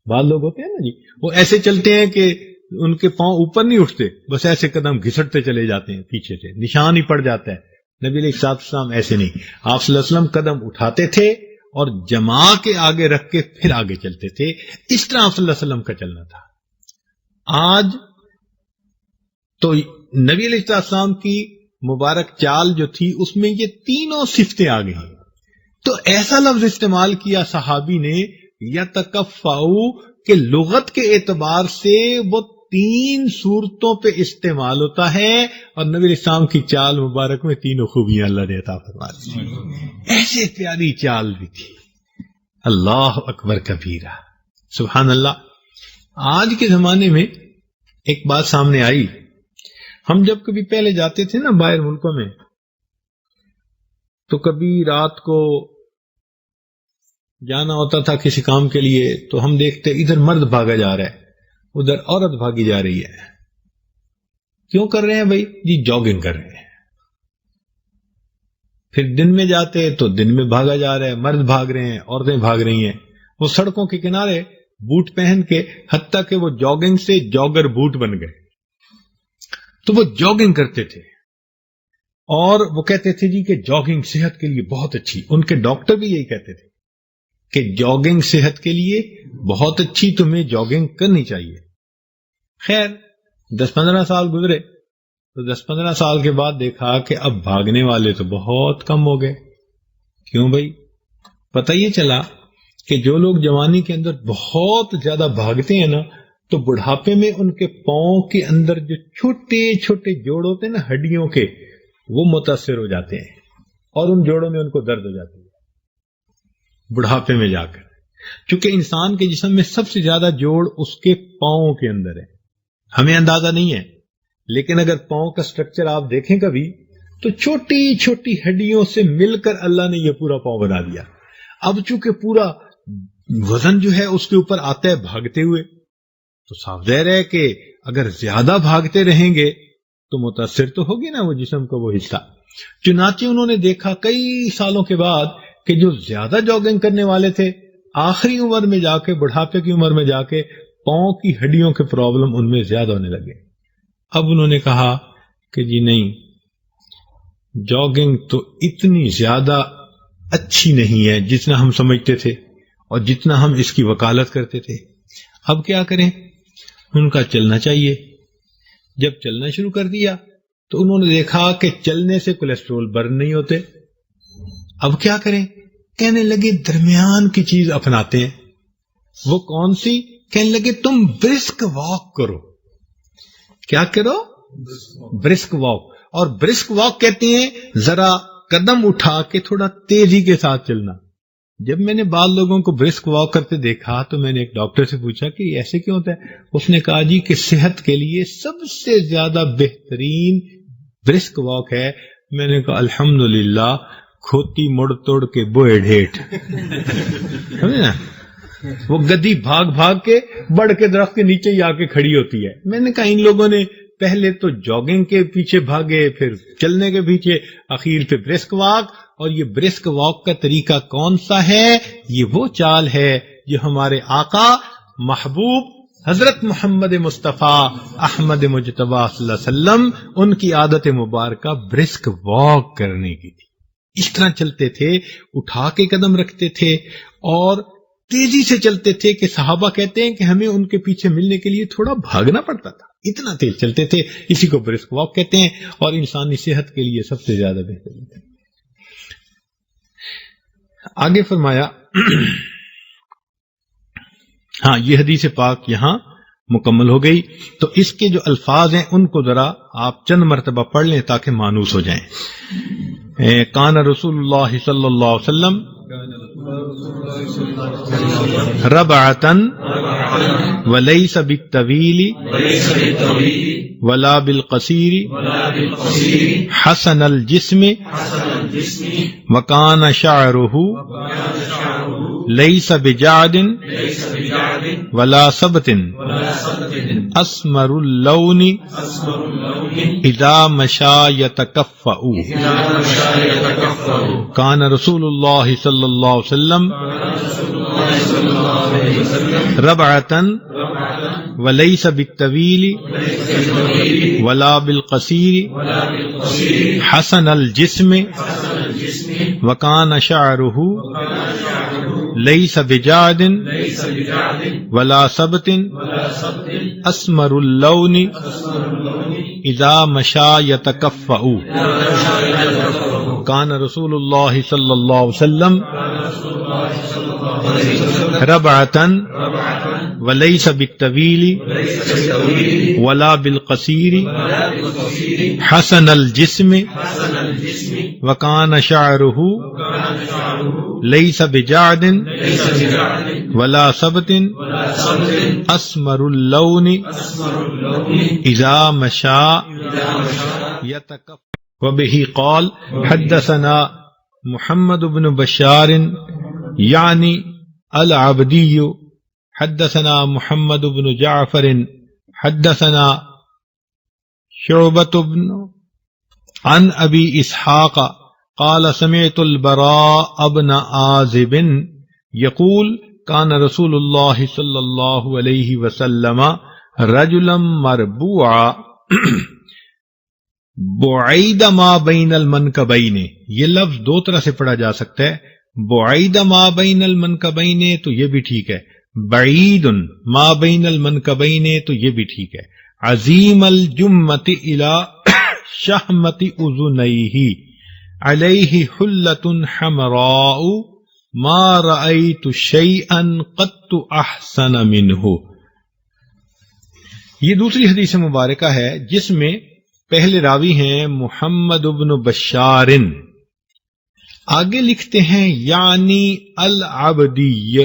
بعض لوگ ہوتے ہیں نا جی، وہ ایسے چلتے ہیں کہ ان کے پاؤں اوپر نہیں اٹھتے، بس ایسے قدم گھسٹتے چلے جاتے ہیں، پیچھے سے نشان ہی پڑ جاتا ہے۔ نبی علیہ السلام ایسے نہیں، آپ صلی اللہ علیہ وسلم قدم اٹھاتے تھے اور جما کے آگے رکھ کے پھر آگے چلتے تھے، اس طرح آپ صلی اللہ علیہ وسلم کا چلنا تھا۔ آج تو نبی علیہ السلام کی مبارک چال جو تھی اس میں یہ تینوں صفتیں آ گئی، تو ایسا لفظ استعمال کیا صحابی نے یتکفؤ کہ لغت کے اعتبار سے وہ 3 صورتوں پہ استعمال ہوتا ہے، اور نبی علیہ السلام کی چال مبارک میں تینوں خوبیاں اللہ نے عطا فرما دی۔ ایسے پیاری چال بھی تھی، اللہ اکبر کبیرہ، سبحان اللہ۔ آج کے زمانے میں ایک بات سامنے آئی، ہم جب کبھی پہلے جاتے تھے نا باہر ملکوں میں، تو کبھی رات کو جانا ہوتا تھا کسی کام کے لیے، تو ہم دیکھتے ادھر مرد بھاگا جا رہا ہے، ادھر عورت بھاگی جا رہی ہے۔ کیوں کر رہے ہیں بھائی؟ جی جاگنگ کر رہے ہیں۔ پھر دن میں جاتے تو دن میں بھاگا جا رہا ہے، مرد بھاگ رہے ہیں، عورتیں بھاگ رہی ہیں، وہ سڑکوں کے کنارے بوٹ پہن کے، حتیٰ کہ وہ جاگنگ سے جاگر بوٹ بن گئے۔ تو وہ جاگنگ کرتے تھے اور وہ کہتے تھے جی کہ جاگنگ صحت کے لیے بہت اچھی، ان کے ڈاکٹر بھی یہی کہتے تھے کہ جاگنگ صحت کے لیے بہت اچھی، تمہیں جاگنگ کرنی چاہیے۔ خیر 10-15 سال گزرے تو 10-15 سال کے بعد دیکھا کہ اب بھاگنے والے تو بہت کم ہو گئے۔ کیوں بھائی؟ پتہ یہ چلا کہ جو لوگ جوانی کے اندر بہت زیادہ بھاگتے ہیں نا، تو بڑھاپے میں ان کے پاؤں کے اندر جو چھوٹے چھوٹے جوڑ ہوتے ہیں نا ہڈیوں کے، وہ متاثر ہو جاتے ہیں اور ان جوڑوں میں ان کو درد ہو جاتی ہے بڑھاپے میں جا کر۔ چونکہ انسان کے جسم میں سب سے زیادہ جوڑ اس کے پاؤں کے اندر ہے، ہمیں اندازہ نہیں ہے، لیکن اگر پاؤں کا سٹرکچر آپ دیکھیں کبھی تو چھوٹی چھوٹی ہڈیوں سے مل کر اللہ نے یہ پورا پاؤں بنا دیا۔ اب چونکہ پورا وزن جو ہے اس کے اوپر آتا ہے بھاگتے ہوئے، تو صاف ظاہر ہے کہ اگر زیادہ بھاگتے رہیں گے تو متاثر تو ہوگی نا وہ جسم کا وہ حصہ۔ چنانچہ انہوں نے دیکھا کئی سالوں کے بعد کہ جو زیادہ جاگنگ کرنے والے تھے، آخری عمر میں جا کے، بڑھاپے کی عمر میں جا کے، پاؤں کی ہڈیوں کے پرابلم ان میں زیادہ ہونے لگے۔ اب انہوں نے کہا کہ جی نہیں، جاگنگ تو اتنی زیادہ اچھی نہیں ہے جتنا ہم سمجھتے تھے اور جتنا ہم اس کی وکالت کرتے تھے۔ اب کیا کریں؟ ان کا چلنا چاہیے۔ جب چلنا شروع کر دیا تو انہوں نے دیکھا کہ چلنے سے کولیسٹرول برن نہیں ہوتے۔ اب کیا کریں؟ کہنے لگے درمیان کی چیز اپناتے ہیں۔ وہ کون سی؟ کہنے لگے تم برسک واک کرو۔ کیا کرو؟ Brisk walk. اور برسک واک کہتے ہیں ذرا قدم اٹھا کے تھوڑا تیزی کے ساتھ چلنا۔ جب میں نے بعض لوگوں کو برسک واک کرتے دیکھا تو میں نے ایک ڈاکٹر سے پوچھا کہ یہ ایسے کیوں ہوتا ہے؟ اس نے کہا جی کہ صحت کے لیے سب سے زیادہ بہترین برسک واک ہے۔ میں نے کہا الحمدللہ، کھوتی مڑ توڑ کے بوئے ڈھیٹ، سمجھے نا؟ وہ گدی بھاگ بھاگ کے بڑھ کے درخت کے نیچے ہی آ کے کھڑی ہوتی ہے۔ میں نے کہا ان لوگوں نے پہلے تو جاگنگ کے پیچھے بھاگے، پھر چلنے کے پیچھے، اخیر پہ برسک واک۔ اور یہ برسک واک کا طریقہ کون سا ہے؟ یہ وہ چال ہے جو ہمارے آقا محبوب حضرت محمد مصطفیٰ احمد مجتبیٰ صلی اللہ علیہ وسلم، ان کی عادت مبارکہ برسک واک کرنے کی تھی۔ اس طرح چلتے تھے، اٹھا کے قدم رکھتے تھے اور تیزی سے چلتے تھے کہ صحابہ کہتے ہیں کہ ہمیں ان کے پیچھے ملنے کے لیے تھوڑا بھاگنا پڑتا تھا، اتنا تیز چلتے تھے۔ اسی کو برسک واک کہتے ہیں اور انسانی صحت کے لیے سب سے زیادہ بہترین ہے۔ آگے فرمایا، ہاں یہ حدیث پاک یہاں مکمل ہو گئی، تو اس کے جو الفاظ ہیں ان کو ذرا آپ چند مرتبہ پڑھ لیں تاکہ مانوس ہو جائیں۔ کان رسول اللہ صلی اللہ علیہ وسلم ربعتن ولیس بالطویل ولا بالقصیر حسن الجسم وکان شعرہ لیس بجعد ولا سبت اسمر اللون اذا مشى يتكفأ کان رسول اللہ صلی اللہ علیہ وسلم ربعتن ولیس بالطویل ولا بالقصیر حسن الجسم وکان شعرہ لیس بجعد ولا سبت اسمر اللون اذا مشى يتكفأ کان رسول اللہ صلی اللہ علیہ وسلم ربعتن ولیس بالطویل ولا بالقصیر حسن الجسم وکان شعرہ لیس بجعد ولا ثبت اسمر اللون اذا مشى يتكف وبه قال حدثنا محمد بن بشار يعني العبدي حدثنا محمد بن جعفر حدثنا شعبة بن عن ابي اسحاق قال سمعت البراء بن عازب يقول كان رسول الله صلى الله عليه وسلم رجلا مربوعا بعید ما بین المنکبین. یہ لفظ دو طرح سے پڑھا جا سکتا ہے، بعید ما بین المنکبین تو یہ بھی ٹھیک ہے، بعید ما بین المنکبین تو یہ بھی ٹھیک ہے. عظیم الجمۃ الی شہمۃ اذنیہ علیہ حلۃ حمراء ما رأیت شیئا قط احسن منہ. یہ دوسری حدیث مبارکہ ہے جس میں پہلے راوی ہیں محمد بن بشار، آگے لکھتے ہیں یعنی العبدیہ.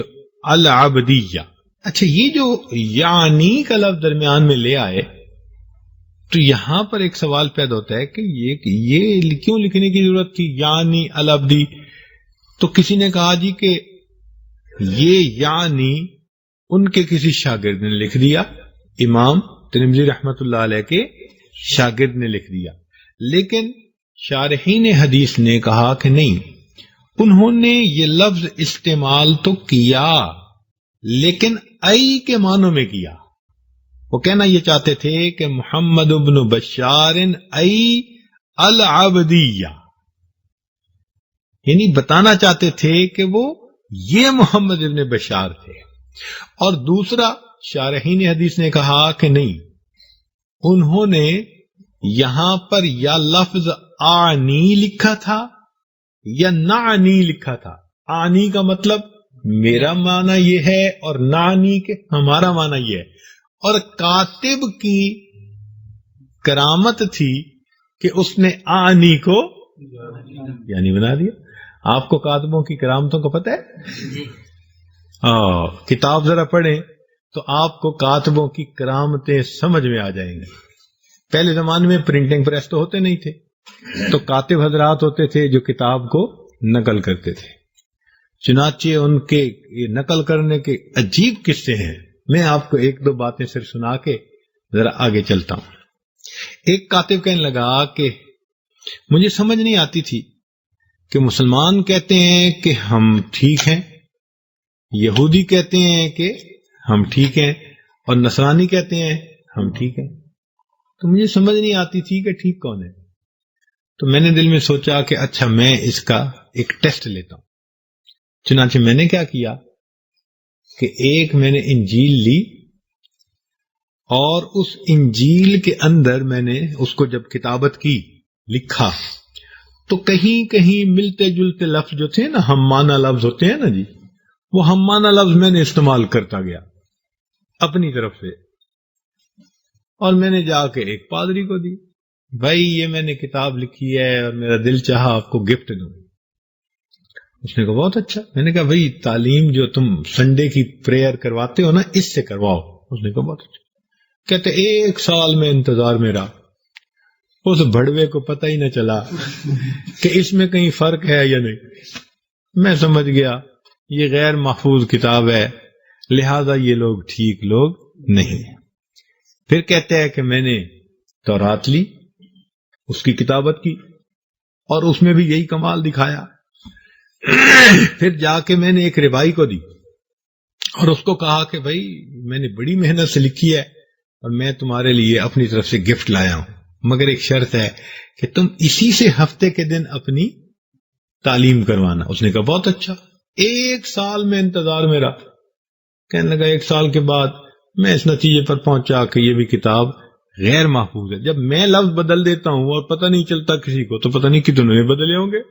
اچھا، یہ جو یعنی کا لفظ درمیان میں لے آئے تو یہاں پر ایک سوال پیدا ہوتا ہے کہ یہ کیوں لکھنے کی ضرورت تھی یعنی العبدی؟ تو کسی نے کہا جی کہ یہ یعنی ان کے کسی شاگرد نے لکھ دیا، امام ترمذی رحمت اللہ علیہ کے شاگرد نے لکھ دیا. لیکن شارحین حدیث نے کہا کہ نہیں، انہوں نے یہ لفظ استعمال تو کیا لیکن ای کے معنوں میں کیا. وہ کہنا یہ چاہتے تھے کہ محمد بن بشار ای العبدیہ، یعنی بتانا چاہتے تھے کہ وہ یہ محمد بن بشار تھے. اور دوسرا شارحین حدیث نے کہا کہ نہیں، انہوں نے یہاں پر یا لفظ آنی لکھا تھا یا نعنی لکھا تھا. آنی کا مطلب میرا معنی یہ ہے اور نعنی کے ہمارا معنی یہ ہے. اور کاتب کی کرامت تھی کہ اس نے آنی کو یعنی بنا دیا. آپ کو کاتبوں کی کرامتوں کو پتہ ہے؟ کتاب ذرا پڑھیں تو آپ کو کاتبوں کی کرامتیں سمجھ میں آ جائیں گی. پہلے زمانے میں پرنٹنگ پریس تو ہوتے نہیں تھے، تو کاتب حضرات ہوتے تھے جو کتاب کو نقل کرتے تھے. چنانچہ ان کے نقل کرنے کے عجیب قصے ہیں. میں آپ کو ایک دو باتیں صرف سنا کے ذرا آگے چلتا ہوں. ایک کاتب کہنے لگا کہ مجھے سمجھ نہیں آتی تھی کہ مسلمان کہتے ہیں کہ ہم ٹھیک ہیں، یہودی کہتے ہیں کہ ہم ٹھیک ہیں، اور نصرانی کہتے ہیں ہم ٹھیک ہیں. تو مجھے سمجھ نہیں آتی تھی کہ ٹھیک کون ہے. تو میں نے دل میں سوچا کہ اچھا میں اس کا ایک ٹیسٹ لیتا ہوں. چنانچہ میں نے کیا کیا کہ ایک میں نے انجیل لی اور اس انجیل کے اندر میں نے اس کو جب کتابت کی لکھا تو کہیں کہیں ملتے جلتے لفظ جو تھے نا، ہم معنی لفظ ہوتے ہیں نا جی، وہ ہم معنی لفظ میں نے استعمال کرتا گیا اپنی طرف سے. اور میں نے جا کے ایک پادری کو دی، بھائی یہ میں نے کتاب لکھی ہے اور میرا دل چاہا آپ کو گفٹ دوں. اس نے کہا بہت اچھا. میں نے کہا بھائی تعلیم جو تم سنڈے کی پریئر کرواتے ہو نا، اس سے کرواؤ. اس نے کہا بہت اچھا. کہتے 1 سال میں انتظار میں رہا. اس بڑوے کو پتہ ہی نہ چلا کہ اس میں کہیں فرق ہے یا نہیں. میں سمجھ گیا یہ غیر محفوظ کتاب ہے، لہذا یہ لوگ ٹھیک لوگ نہیں. پھر کہتے ہیں کہ میں نے تورات لی، اس کی کتابت کی اور اس میں بھی یہی کمال دکھایا. پھر جا کے میں نے ایک ربائی کو دی اور اس کو کہا کہ بھائی میں نے بڑی محنت سے لکھی ہے اور میں تمہارے لیے اپنی طرف سے گفٹ لایا ہوں، مگر ایک شرط ہے کہ تم اسی سے ہفتے کے دن اپنی تعلیم کروانا. اس نے کہا بہت اچھا. 1 سال میں انتظار میرا. کہنے لگا 1 سال کے بعد میں اس نتیجے پر پہنچا کہ یہ بھی کتاب غیر محفوظ ہے. جب میں لفظ بدل دیتا ہوں اور پتہ نہیں چلتا کسی کو، تو پتہ نہیں کتنے بدلے ہوں گے.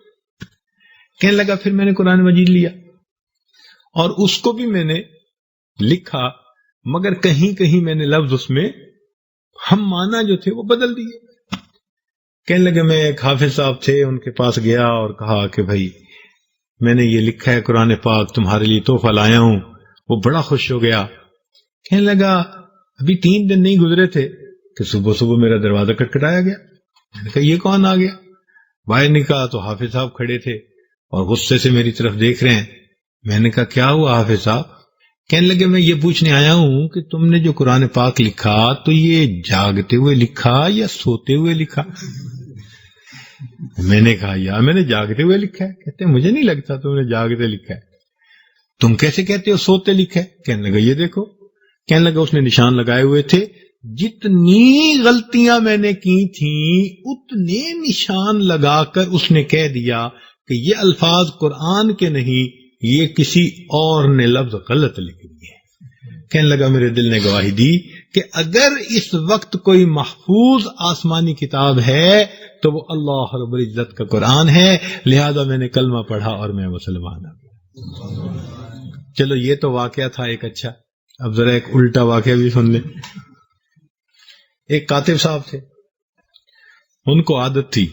کہنے لگا پھر میں نے قرآن مجید لیا اور اس کو بھی میں نے لکھا، مگر کہیں کہیں میں نے لفظ اس میں ہم معنی جو تھے وہ بدل دیے. کہنے لگے میں ایک حافظ صاحب تھے، ان کے پاس گیا اور کہا کہ بھائی میں نے یہ لکھا ہے قرآن پاک تمہارے لیے تحفہ لایا ہوں. وہ بڑا خوش ہو گیا. کہنے لگا ابھی 3 دن نہیں گزرے تھے کہ صبح صبح میرا دروازہ کھٹکھٹایا گیا. میں نے کہا یہ کون آ گیا؟ باہر نکلا تو حافظ صاحب کھڑے تھے اور غصے سے میری طرف دیکھ رہے ہیں. میں نے کہا کیا ہوا حافظ صاحب؟ کہنے لگے میں یہ پوچھنے آیا ہوں کہ تم نے جو قرآن پاک لکھا تو یہ جاگتے ہوئے لکھا یا سوتے ہوئے لکھا؟ میں نے کہا یار میں نے جاگتے ہوئے لکھا ہے. کہتے مجھے نہیں لگتا تم نے جاگتے لکھا ہے. تم کیسے کہتے ہو سوتے لکھا ہے؟ کہنے لگا یہ دیکھو. کہنے لگا اس نے نشان لگائے ہوئے تھے، جتنی غلطیاں میں نے کی تھیں اتنے نشان لگا کر اس نے کہہ دیا کہ یہ الفاظ قرآن کے نہیں، یہ کسی اور نے لفظ غلط لکھ دیے. کہنے لگا میرے دل نے گواہی دی کہ اگر اس وقت کوئی محفوظ آسمانی کتاب ہے تو وہ اللہ رب العزت کا قرآن ہے، لہذا میں نے کلمہ پڑھا اور میں مسلمان ہوں. چلو یہ تو واقعہ تھا ایک اچھا. اب ذرا ایک الٹا واقعہ بھی سن لیں. ایک کاتب صاحب تھے، ان کو عادت تھی،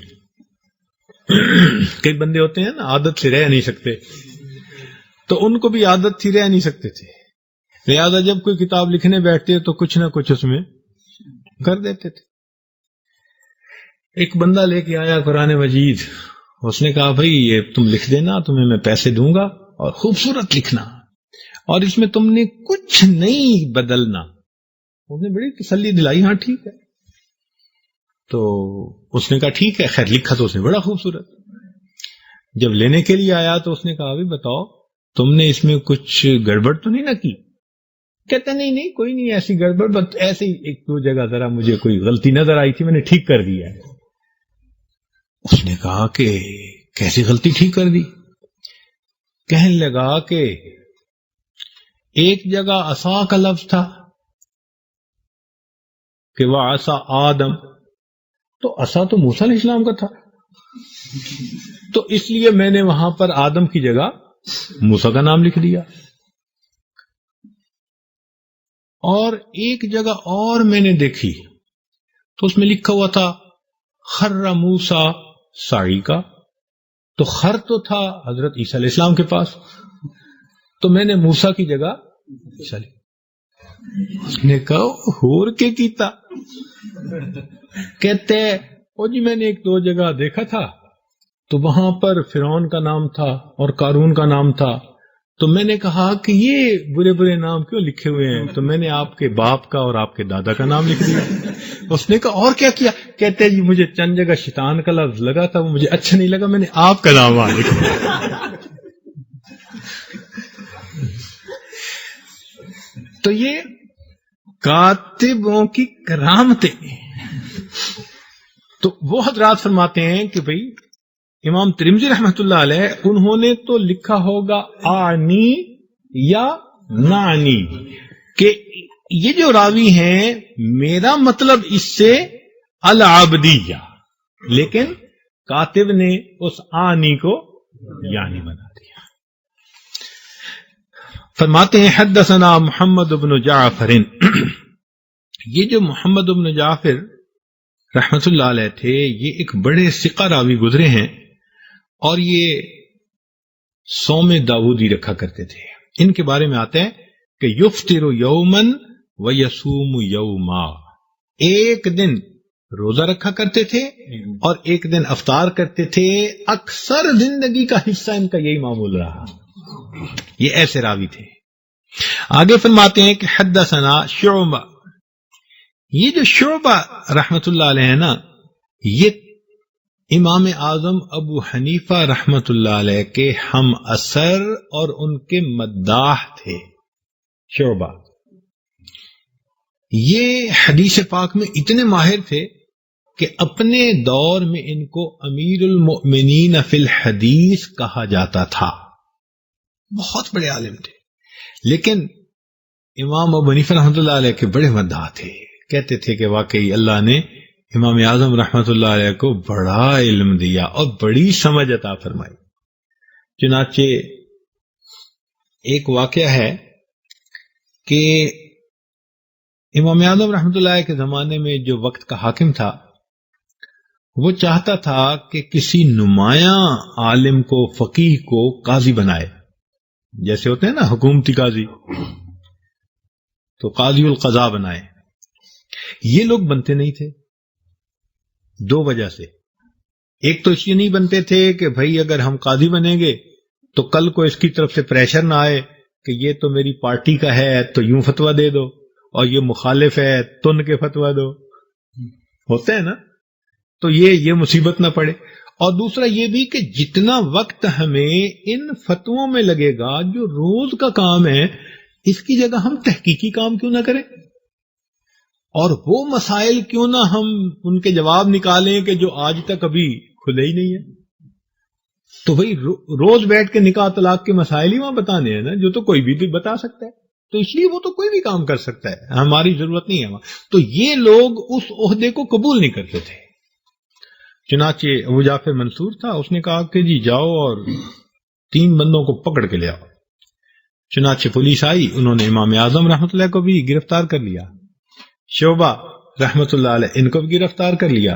کئی بندے ہوتے ہیں نا عادت سے رہ نہیں سکتے، تو ان کو بھی عادت تھی رہ نہیں سکتے تھے، لہذا جب کوئی کتاب لکھنے بیٹھتے تو کچھ نہ کچھ اس میں کر دیتے تھے. ایک بندہ لے کے آیا قرآن مجید، اس نے کہا بھائی یہ تم لکھ دینا، تمہیں میں پیسے دوں گا اور خوبصورت لکھنا اور اس میں تم نے کچھ نہیں بدلنا. اس نے بڑی تسلی دلائی، ہاں ٹھیک ہے. تو اس نے کہا ٹھیک ہے. خیر لکھا تو اس نے بڑا خوبصورت. جب لینے کے لیے آیا تو اس نے کہا بھی بتاؤ تم نے اس میں کچھ گڑبڑ تو نہیں نہ کی؟ کہتا نہیں کوئی نہیں ایسی گڑبڑ، بس ایسے ہی 1-2 جگہ ذرا مجھے کوئی غلطی نظر آئی تھی، میں نے ٹھیک کر دیا ہے. اس نے کہا کہ کیسی غلطی ٹھیک کر دی؟ کہنے لگا کہ ایک جگہ عصا کا لفظ تھا کہ وہ عصا آدم، تو عصا تو موسیٰ علیہ السلام کا تھا، تو اس لیے میں نے وہاں پر آدم کی جگہ موسیٰ کا نام لکھ دیا. اور ایک جگہ اور میں نے دیکھی تو اس میں لکھا ہوا تھا خر موسیٰ صعیقا، تو خر تو تھا حضرت عیسیٰ علیہ السلام کے پاس، تو میں نے موسیٰ کی جگہ عیسیٰ علیہ. اس نے کہا ہور کے کیتا؟ کہتے او جی میں نے 1-2 جگہ دیکھا تھا تو وہاں پر فرعون کا نام تھا اور قارون کا نام تھا، تو میں نے کہا کہ یہ برے برے نام کیوں لکھے ہوئے ہیں، تو میں نے آپ کے باپ کا اور آپ کے دادا کا نام لکھ دیا. اس نے کہا اور کیا کیا؟ کہتے جی مجھے چند جگہ شیطان کا لفظ لگا تھا، وہ مجھے اچھا نہیں لگا، میں نے آپ کا نام وہاں لکھ دیا. تو یہ کاتبوں کی کرامتیں. تو وہ حضرات فرماتے ہیں کہ بھئی امام ترمذی رحمۃ اللہ علیہ انہوں نے تو لکھا ہوگا آنی یا نانی، کہ یہ جو راوی ہیں میرا مطلب اس سے العبدیہ، لیکن کاتب نے اس آنی کو یعنی بنا دیا. فرماتے ہیں حدثنا محمد بن جعفر. یہ جو محمد بن جعفر رحمت اللہ علیہ تھے یہ ایک بڑے ثقہ راوی گزرے ہیں اور یہ صوم داودی رکھا کرتے تھے. ان کے بارے میں آتا ہے کہ یفطر یومن و یصوم یوما، ایک دن روزہ رکھا کرتے تھے اور ایک دن افطار کرتے تھے. اکثر زندگی کا حصہ ان کا یہی معمول رہا. یہ ایسے راوی تھے. آگے فرماتے ہیں کہ حدثنا شعبہ. یہ جو شعبہ رحمت اللہ علیہ ہے نا، یہ امام اعظم ابو حنیفہ رحمت اللہ علیہ کے ہم اثر اور ان کے مداح تھے. شعبہ یہ حدیث پاک میں اتنے ماہر تھے کہ اپنے دور میں ان کو امیر المؤمنین فی الحدیث کہا جاتا تھا. بہت بڑے عالم تھے، لیکن امام ابو حنیفہ رحمۃ اللہ علیہ کے بڑے مداح تھے. کہتے تھے کہ واقعی اللہ نے امام اعظم رحمۃ اللہ علیہ کو بڑا علم دیا اور بڑی سمجھ عطا فرمائی. چنانچہ ایک واقعہ ہے کہ امام اعظم رحمۃ اللہ علیہ کے زمانے میں جو وقت کا حاکم تھا وہ چاہتا تھا کہ کسی نمایاں عالم کو، فقیہ کو قاضی بنائے، جیسے ہوتے ہیں نا حکومتی قاضی، تو قاضی القضاء بنائے. یہ لوگ بنتے نہیں تھے دو وجہ سے. ایک تو اس لیے نہیں بنتے تھے کہ بھائی اگر ہم قاضی بنیں گے تو کل کو اس کی طرف سے پریشر نہ آئے کہ یہ تو میری پارٹی کا ہے تو یوں فتویٰ دے دو، اور یہ مخالف ہے تن کے فتویٰ دو، ہوتے ہیں نا، تو یہ مصیبت نہ پڑے. اور دوسرا یہ بھی کہ جتنا وقت ہمیں ان فتووں میں لگے گا جو روز کا کام ہے، اس کی جگہ ہم تحقیقی کام کیوں نہ کریں، اور وہ مسائل کیوں نہ ہم ان کے جواب نکالیں کہ جو آج تک ابھی کھلے ہی نہیں ہے. تو بھئی روز بیٹھ کے نکاح طلاق کے مسائل ہی وہاں بتانے ہیں نا، جو تو کوئی بھی بتا سکتا ہے، تو اس لیے وہ تو کوئی بھی کام کر سکتا ہے، ہماری ضرورت نہیں ہے وہاں. تو یہ لوگ اس عہدے کو قبول نہیں کرتے تھے. چنانچہ ابو جعفر منصور تھا، اس نے کہا کہ جی جاؤ اور 3 بندوں کو پکڑ کے لے آؤ. چنانچہ پولیس آئی، انہوں نے امام اعظم رحمۃ اللہ کو بھی گرفتار کر لیا، شعبہ رحمۃ اللہ علیہ ان کو بھی گرفتار کر لیا،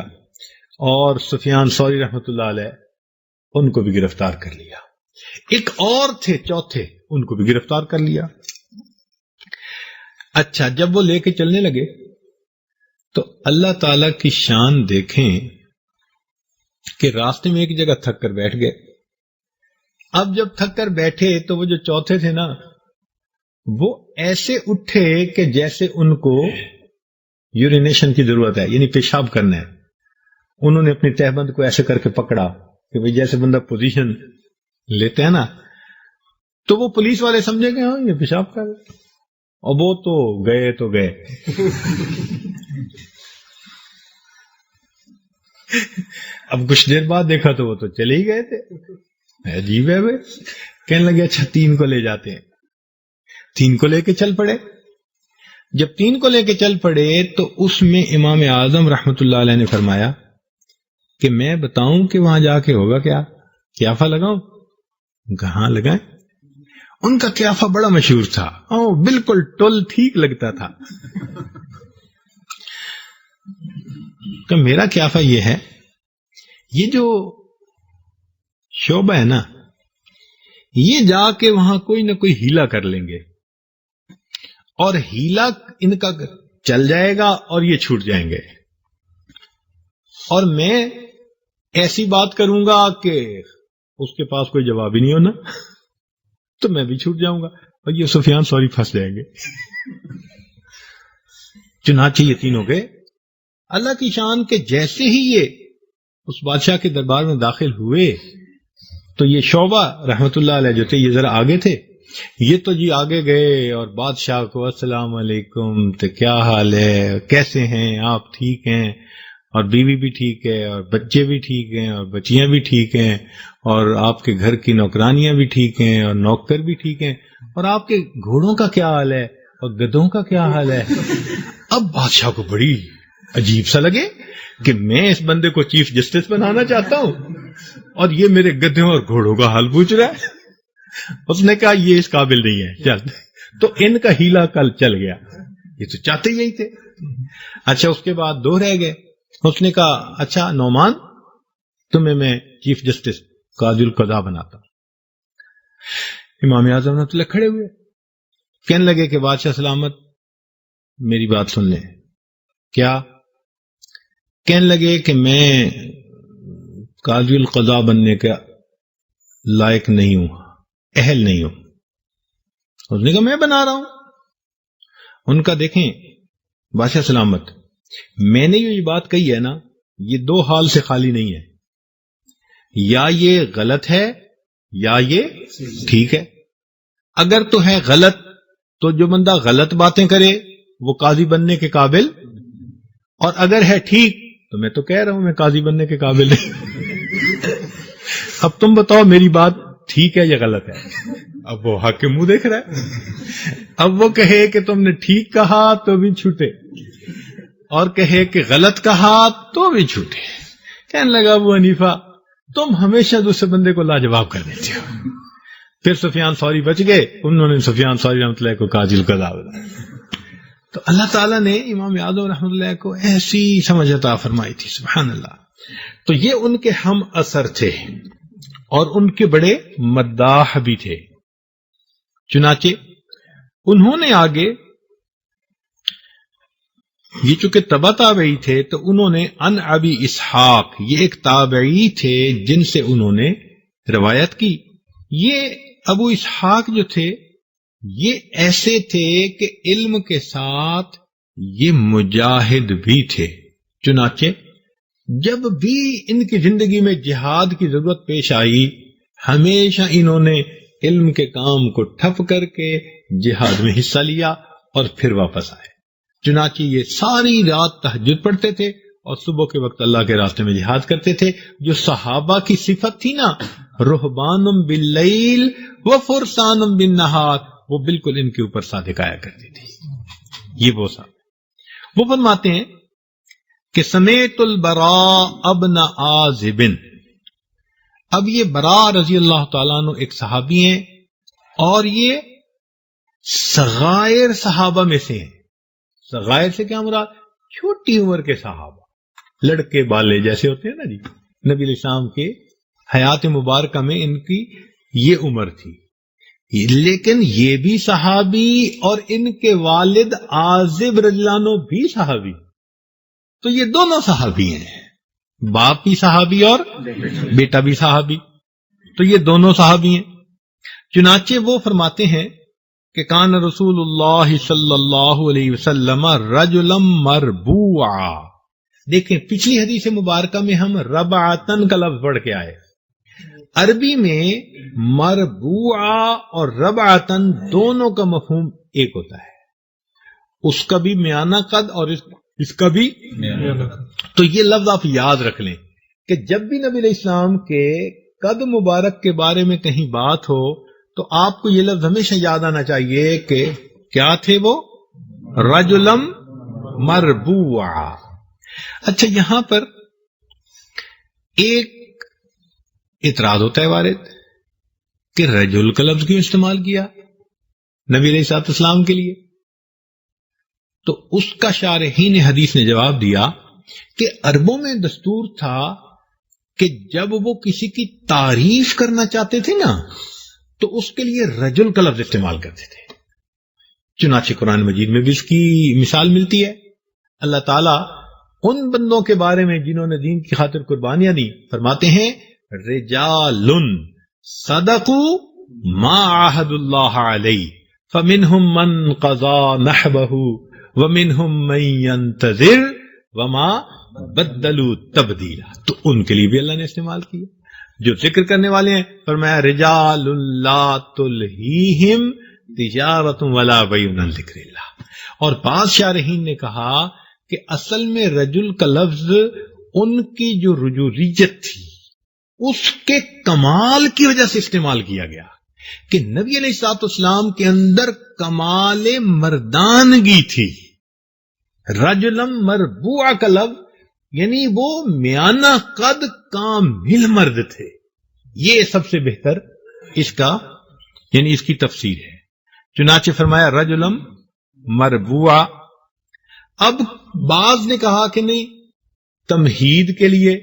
اور سفیان ثوری رحمۃ اللہ علیہ ان کو بھی گرفتار کر لیا. ایک اور تھے چوتھے، ان کو بھی گرفتار کر لیا. اچھا، جب وہ لے کے چلنے لگے تو اللہ تعالی کی شان دیکھیں کہ راستے میں ایک جگہ تھک کر بیٹھ گئے. اب جب تھک کر بیٹھے تو وہ جو چوتھے تھے نا، وہ ایسے اٹھے کہ جیسے ان کو یورینیشن کی ضرورت ہے، یعنی پیشاب کرنا ہے. انہوں نے اپنی تہبند کو ایسے کر کے پکڑا کہ بھئی جیسے بندہ پوزیشن لیتے ہیں نا، تو وہ پولیس والے سمجھے کہ ہاں یہ پیشاب کر رہے، اور وہ تو گئے اب کچھ دیر بعد دیکھا تو وہ تو چلے ہی گئے تھے. عجیب ہے بھائی. کہنے لگے اچھا 3 کو لے جاتے ہیں. 3 کو لے کے چل پڑے. جب 3 کو لے کے چل پڑے تو اس میں امام اعظم رحمت اللہ علیہ نے فرمایا کہ میں بتاؤں کہ وہاں جا کے ہوگا کیا، قیافہ لگاؤں؟ کہاں لگائیں؟ ان کا قیافہ بڑا مشہور تھا، بالکل ٹول ٹھیک لگتا تھا. کہ میرا قیافہ یہ ہے، یہ جو شعبہ ہے نا، یہ جا کے وہاں کوئی نہ کوئی ہیلا کر لیں گے، اور ہیلا ان کا چل جائے گا اور یہ چھوٹ جائیں گے، اور میں ایسی بات کروں گا کہ اس کے پاس کوئی جواب ہی نہیں ہونا، تو میں بھی چھوٹ جاؤں گا اور یہ سفیان ثوری پھنس جائیں گے. چنانچہ یہ 3 ہو گئے. اللہ کی شان کے جیسے ہی یہ اس بادشاہ کے دربار میں داخل ہوئے تو یہ شعبہ رحمت اللہ علیہ جو تھے یہ ذرا آگے تھے. یہ تو جی آگے گئے اور بادشاہ کو السلام علیکم، تو کیا حال ہے، کیسے ہیں آپ، ٹھیک ہیں، اور بیوی بھی ٹھیک ہے، اور بچے بھی ٹھیک ہیں، اور بچیاں بھی ٹھیک ہیں، اور آپ کے گھر کی نوکرانیاں بھی ٹھیک ہیں، اور نوکر بھی ٹھیک ہیں، اور آپ کے گھوڑوں کا کیا حال ہے، اور گدھوں کا کیا حال ہے. اب بادشاہ کو بڑی عجیب سا لگے کہ میں اس بندے کو چیف جسٹس بنانا چاہتا ہوں اور یہ میرے گدھوں اور گھوڑوں کا حال پوچھ رہا ہے. اس نے کہا یہ اس قابل نہیں ہے، چل. تو ان کا ہیلا کل چل گیا، یہ تو چاہتے یہی تھے. اچھا، اس کے بعد 2 رہ گئے. اس نے کہا اچھا نعمان، تمہیں میں چیف جسٹس قاضی القضاء بناتا ہوں. امام اعظم رحمۃ اللہ کھڑے ہوئے، کہنے لگے کہ بادشاہ سلامت میری بات سن لیں. کیا؟ کہنے لگے کہ میں قاضی القضاء بننے کا لائق نہیں ہوں، اہل نہیں ہوں. اس نے کہا میں بنا رہا ہوں. ان کا دیکھیں بادشاہ سلامت، میں نے یہ بات کہی ہے نا، یہ 2 حال سے خالی نہیں ہے، یا یہ غلط ہے یا یہ ٹھیک ہے. اگر تو ہے غلط تو جو بندہ غلط باتیں کرے وہ قاضی بننے کے قابل، اور اگر ہے ٹھیک تو میں تو کہہ رہا ہوں میں قاضی بننے کے قابل نہیں. اب تم بتاؤ میری بات ٹھیک ہے یا غلط ہے؟ اب وہ حق کے منہ دیکھ رہا ہے. اب وہ کہے کہ تم نے ٹھیک کہا تو بھی چھوٹے، اور کہے کہ غلط کہا تو بھی چھوٹے. کہنے لگا ابو حنیفہ تم ہمیشہ دوسرے بندے کو لاجواب کر دیتے ہو. پھر سفیان ثوری بچ گئے، انہوں نے سفیان ثوری رحمۃ اللہ کو قاضی القضاء بنایا. تو اللہ تعالیٰ نے امام اعظم رحمۃ اللہ کو ایسی سمجھ عطا فرمائی تھی، سبحان اللہ. تو یہ ان کے ہم اثر تھے اور ان کے بڑے مداح بھی تھے. چنانچہ انہوں نے آگے یہ چونکہ تبع تابعی تھے تو انہوں نے ان ابی اسحاق، یہ ایک تابعی تھے جن سے انہوں نے روایت کی. یہ ابو اسحاق جو تھے یہ ایسے تھے کہ علم کے ساتھ یہ مجاہد بھی تھے. چنانچہ جب بھی ان کی زندگی میں جہاد کی ضرورت پیش آئی ہمیشہ انہوں نے علم کے کام کو ٹھپ کر کے جہاد میں حصہ لیا اور پھر واپس آئے. چنانچہ یہ ساری رات تہجد پڑھتے تھے اور صبح کے وقت اللہ کے راستے میں جہاد کرتے تھے. جو صحابہ کی صفت تھی نا، رہبان باللیل و فرسان بالنہار، وہ بالکل ان کے اوپر صادق آیا کرتی تھی. یہ وہ صاحب وہ فرماتے ہیں کہ سمیت البراء ابن عازب. اب یہ براء رضی اللہ تعالیٰ عنہ ایک صحابی ہیں اور یہ صغائر صحابہ میں سے ہیں. صغائر سے کیا مراد؟ چھوٹی عمر کے صحابہ، لڑکے بالے جیسے ہوتے ہیں نا جی. نبی علیہ السلام کے حیات مبارکہ میں ان کی یہ عمر تھی، لیکن یہ بھی صحابی اور ان کے والد عازب رضی اللہ عنہ بھی صحابی. تو یہ دونوں صحابی ہیں، باپ بھی صحابی اور بیٹا بھی صحابی، تو یہ دونوں صحابی ہیں. چنانچہ وہ فرماتے ہیں کہ کان رسول اللہ صلی اللہ علیہ وسلم رجلا مربوعا. دیکھیں پچھلی حدیث مبارکہ میں ہم ربعتن کا لفظ پڑھ کے آئے. عربی میں مربوعا اور ربعتن دونوں کا مفہوم ایک ہوتا ہے، اس کا بھی میانہ قد اور اس کا بھی. تو یہ لفظ آپ یاد رکھ لیں کہ جب بھی نبی علیہ السلام کے قد مبارک کے بارے میں کہیں بات ہو تو آپ کو یہ لفظ ہمیشہ یاد آنا چاہیے کہ کیا تھے وہ؟ رجلم مربوعا. اچھا یہاں پر ایک اعتراض ہوتا ہے وارد کہ رجل کا لفظ کیوں استعمال کیا نبی علیہ الصلوۃ والسلام کے لیے؟ تو اس کا شارحین حدیث نے جواب دیا کہ عربوں میں دستور تھا کہ جب وہ کسی کی تعریف کرنا چاہتے تھے نا تو اس کے لیے رجل کا لفظ استعمال کرتے تھے. چنانچہ قرآن مجید میں بھی اس کی مثال ملتی ہے. اللہ تعالیٰ ان بندوں کے بارے میں جنہوں نے دین کی خاطر قربانیاں دی فرماتے ہیں رجال صدقوا ما عاهدوا اللہ علیہ فمنهم من قضى نحبه ومنهم من ينتظر وما بدلوا تبدیلا. تو ان کے لیے بھی اللہ نے استعمال کیا جو ذکر کرنے والے ہیں. فرمایا رجال لا تلہیہم تجارت ولا بیع عن ذکر اللہ. اور بعض شارحین نے کہا کہ اصل میں رجل کا لفظ ان کی جو رجولیت تھی اس کے کمال کی وجہ سے استعمال کیا گیا کہ نبی علیہ الصلوۃ والسلام کے اندر کمال مردانگی تھی. رجلم مربوع کا لفظ یعنی وہ میانہ قد کامل مرد تھے. یہ سب سے بہتر اس کا یعنی اس کی تفسیر ہے. چنانچہ فرمایا رجلم مربوع. اب بعض نے کہا کہ نہیں، تمہید کے لیے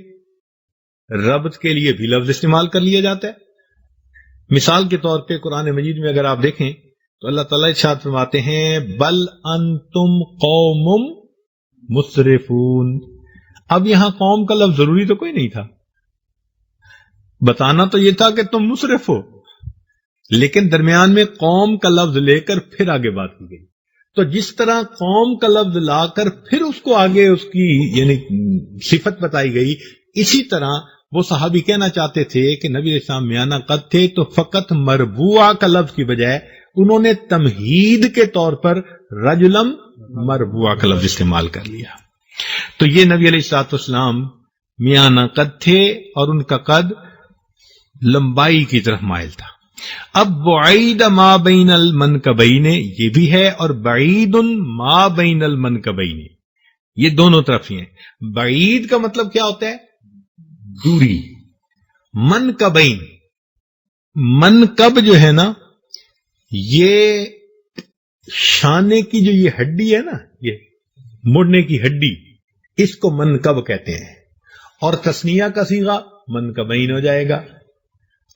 ربط کے لیے بھی لفظ استعمال کر لیا جاتا ہے. مثال کے طور پہ قرآن مجید میں اگر آپ دیکھیں تو اللہ تعالیٰ ارشاد فرماتے ہیں بل انتم قوم مسرفون. اب یہاں قوم کا لفظ ضروری تو کوئی نہیں تھا، بتانا تو یہ تھا کہ تم مسرف ہو، لیکن درمیان میں قوم کا لفظ لے کر پھر آگے بات کی گئی. تو جس طرح قوم کا لفظ لا کر پھر اس کو آگے اس کی یعنی صفت بتائی گئی، اسی طرح وہ صحابی کہنا چاہتے تھے کہ نبی علیہ السلام میانہ قد تھے تو فقط مربوع کا لفظ کی بجائے انہوں نے تمہید کے طور پر رجلم مربوع کا لفظ استعمال کر لیا. تو یہ نبی علیہ الصلوۃ والسلام میانہ قد تھے اور ان کا قد لمبائی کی طرف مائل تھا. اب بعید ما بین المنکبین یہ بھی ہے اور بعید ما بین المنکبین یہ دونوں طرف ہی ہیں. بعید کا مطلب کیا ہوتا ہے؟ دوری. منکبین، منکب جو ہے نا یہ شانے کی جو یہ ہڈی ہے نا، یہ مڑنے کی ہڈی، اس کو منکب کہتے ہیں. اور تسنیہ کا صیغہ منکبین ہو جائے گا.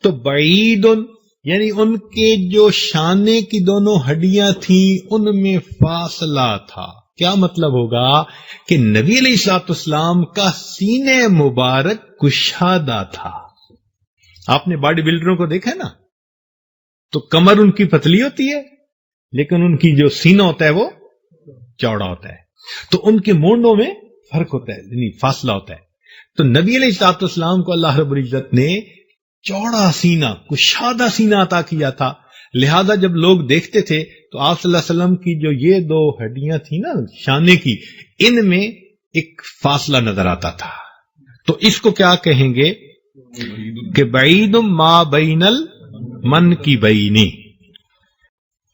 تو بعید یعنی ان کے جو شانے کی دونوں ہڈیاں تھیں ان میں فاصلہ تھا. کیا مطلب ہوگا کہ نبی علیہ الصلوۃ والسلام کا سینے مبارک کشادہ تھا. آپ نے باڈی بلڈروں کو دیکھا نا، تو کمر ان کی پتلی ہوتی ہے لیکن ان کی جو سینہ ہوتا ہے وہ چوڑا ہوتا ہے. تو ان کے مونڈوں میں فرق ہوتا ہے، یعنی فاصلہ ہوتا ہے. تو نبی علیہ الصلوۃ والسلام کو اللہ رب العزت نے چوڑا سینہ، کشادہ سینہ عطا کیا تھا. لہذا جب لوگ دیکھتے تھے تو آپ صلی اللہ علیہ وسلم کی جو یہ دو ہڈیاں تھیں نا شانے کی، ان میں ایک فاصلہ نظر آتا تھا. تو اس کو کیا کہیں گے کہ بعید ما بین المن کی بینی.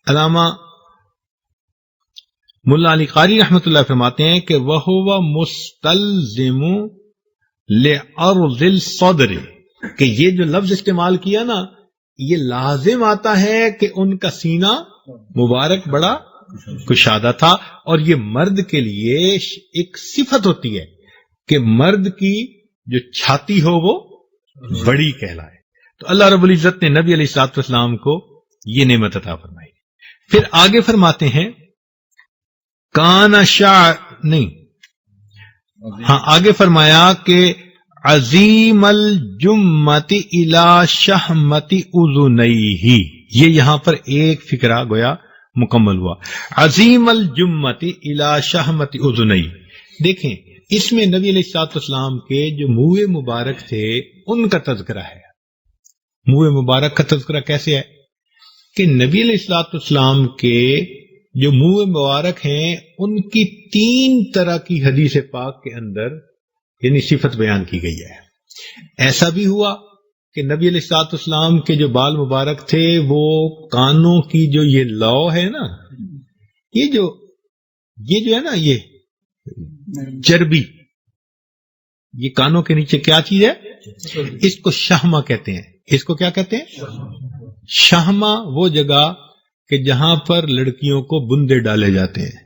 علامہ ملا علی قاری رحمۃ اللہ فرماتے ہیں کہ وَهُوَ مُسْتَلْزِمُ لِعَرْضِ الصَّدْرِ، کہ یہ جو لفظ استعمال کیا نا یہ لازم آتا ہے کہ ان کا سینہ مبارک بڑا کشادہ تھا. اور یہ مرد کے لیے ایک صفت ہوتی ہے کہ مرد کی جو چھاتی ہو وہ بڑی کہلائے. تو اللہ رب العزت نے نبی علیہ الصلوۃ والسلام کو یہ نعمت عطا فرمائی. پھر آگے فرماتے ہیں آگے فرمایا کہ عظیم الجمت الی شہمت اذنیہ. یہ یہاں پر ایک فقرہ گویا مکمل ہوا. عظیم الجمت الی شہمت اذنیہ. دیکھیں اس میں نبی علیہ الصلوۃ والسلام کے جو منہ مبارک تھے ان کا تذکرہ ہے. منہ مبارک کا تذکرہ کیسے ہے کہ نبی علیہ الصلوۃ والسلام کے جو منہ مبارک ہیں ان کی 3 طرح کی حدیث پاک کے اندر یعنی صفت بیان کی گئی ہے. ایسا بھی ہوا کہ نبی علیہ الصلوۃ والسلام کے جو بال مبارک تھے وہ کانوں کی جو یہ لو ہے نا، یہ جو ہے نا یہ چربی، یہ کانوں کے نیچے کیا چیز ہے، اس کو شہمہ کہتے ہیں. اس کو کیا کہتے ہیں؟ شہمہ وہ جگہ کہ جہاں پر لڑکیوں کو بندے ڈالے جاتے ہیں.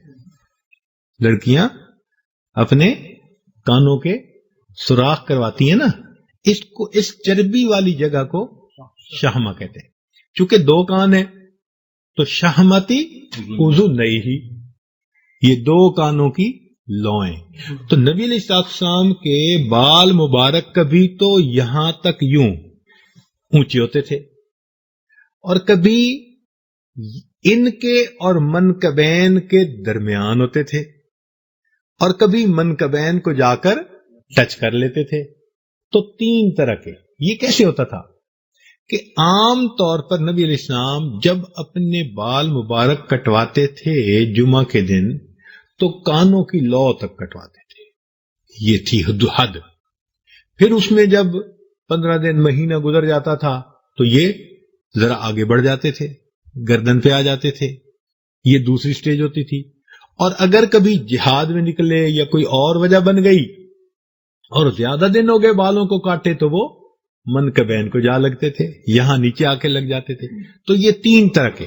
لڑکیاں اپنے کانوں کے سوراخ کرواتی ہیں نا، اس چربی والی جگہ کو شہمہ کہتے ہیں. چونکہ 2 کان ہیں تو شہمتی اذنیہ، یہ 2 کانوں کی لوئیں. تو نبی علیہ الصلوۃ والسلام کے بال مبارک کبھی تو یہاں تک یوں اونچے ہوتے تھے اور کبھی ان کے اور منکبین کے درمیان ہوتے تھے اور کبھی منکبین کو جا کر ٹچ کر لیتے تھے. تو 3 طرح کے. یہ کیسے ہوتا تھا کہ عام طور پر نبی علیہ السلام جب اپنے بال مبارک کٹواتے تھے جمعہ کے دن تو کانوں کی لو تک کٹواتے تھے. یہ تھی حد. پھر اس میں جب 15 دن مہینہ گزر جاتا تھا تو یہ ذرا آگے بڑھ جاتے تھے، گردن پہ آ جاتے تھے. یہ دوسری سٹیج ہوتی تھی. اور اگر کبھی جہاد میں نکلے یا کوئی اور وجہ بن گئی اور زیادہ دن ہو گئے بالوں کو کاٹے تو وہ منکبین کو جا لگتے تھے، یہاں نیچے آ کے لگ جاتے تھے. تو یہ 3 طرح کے.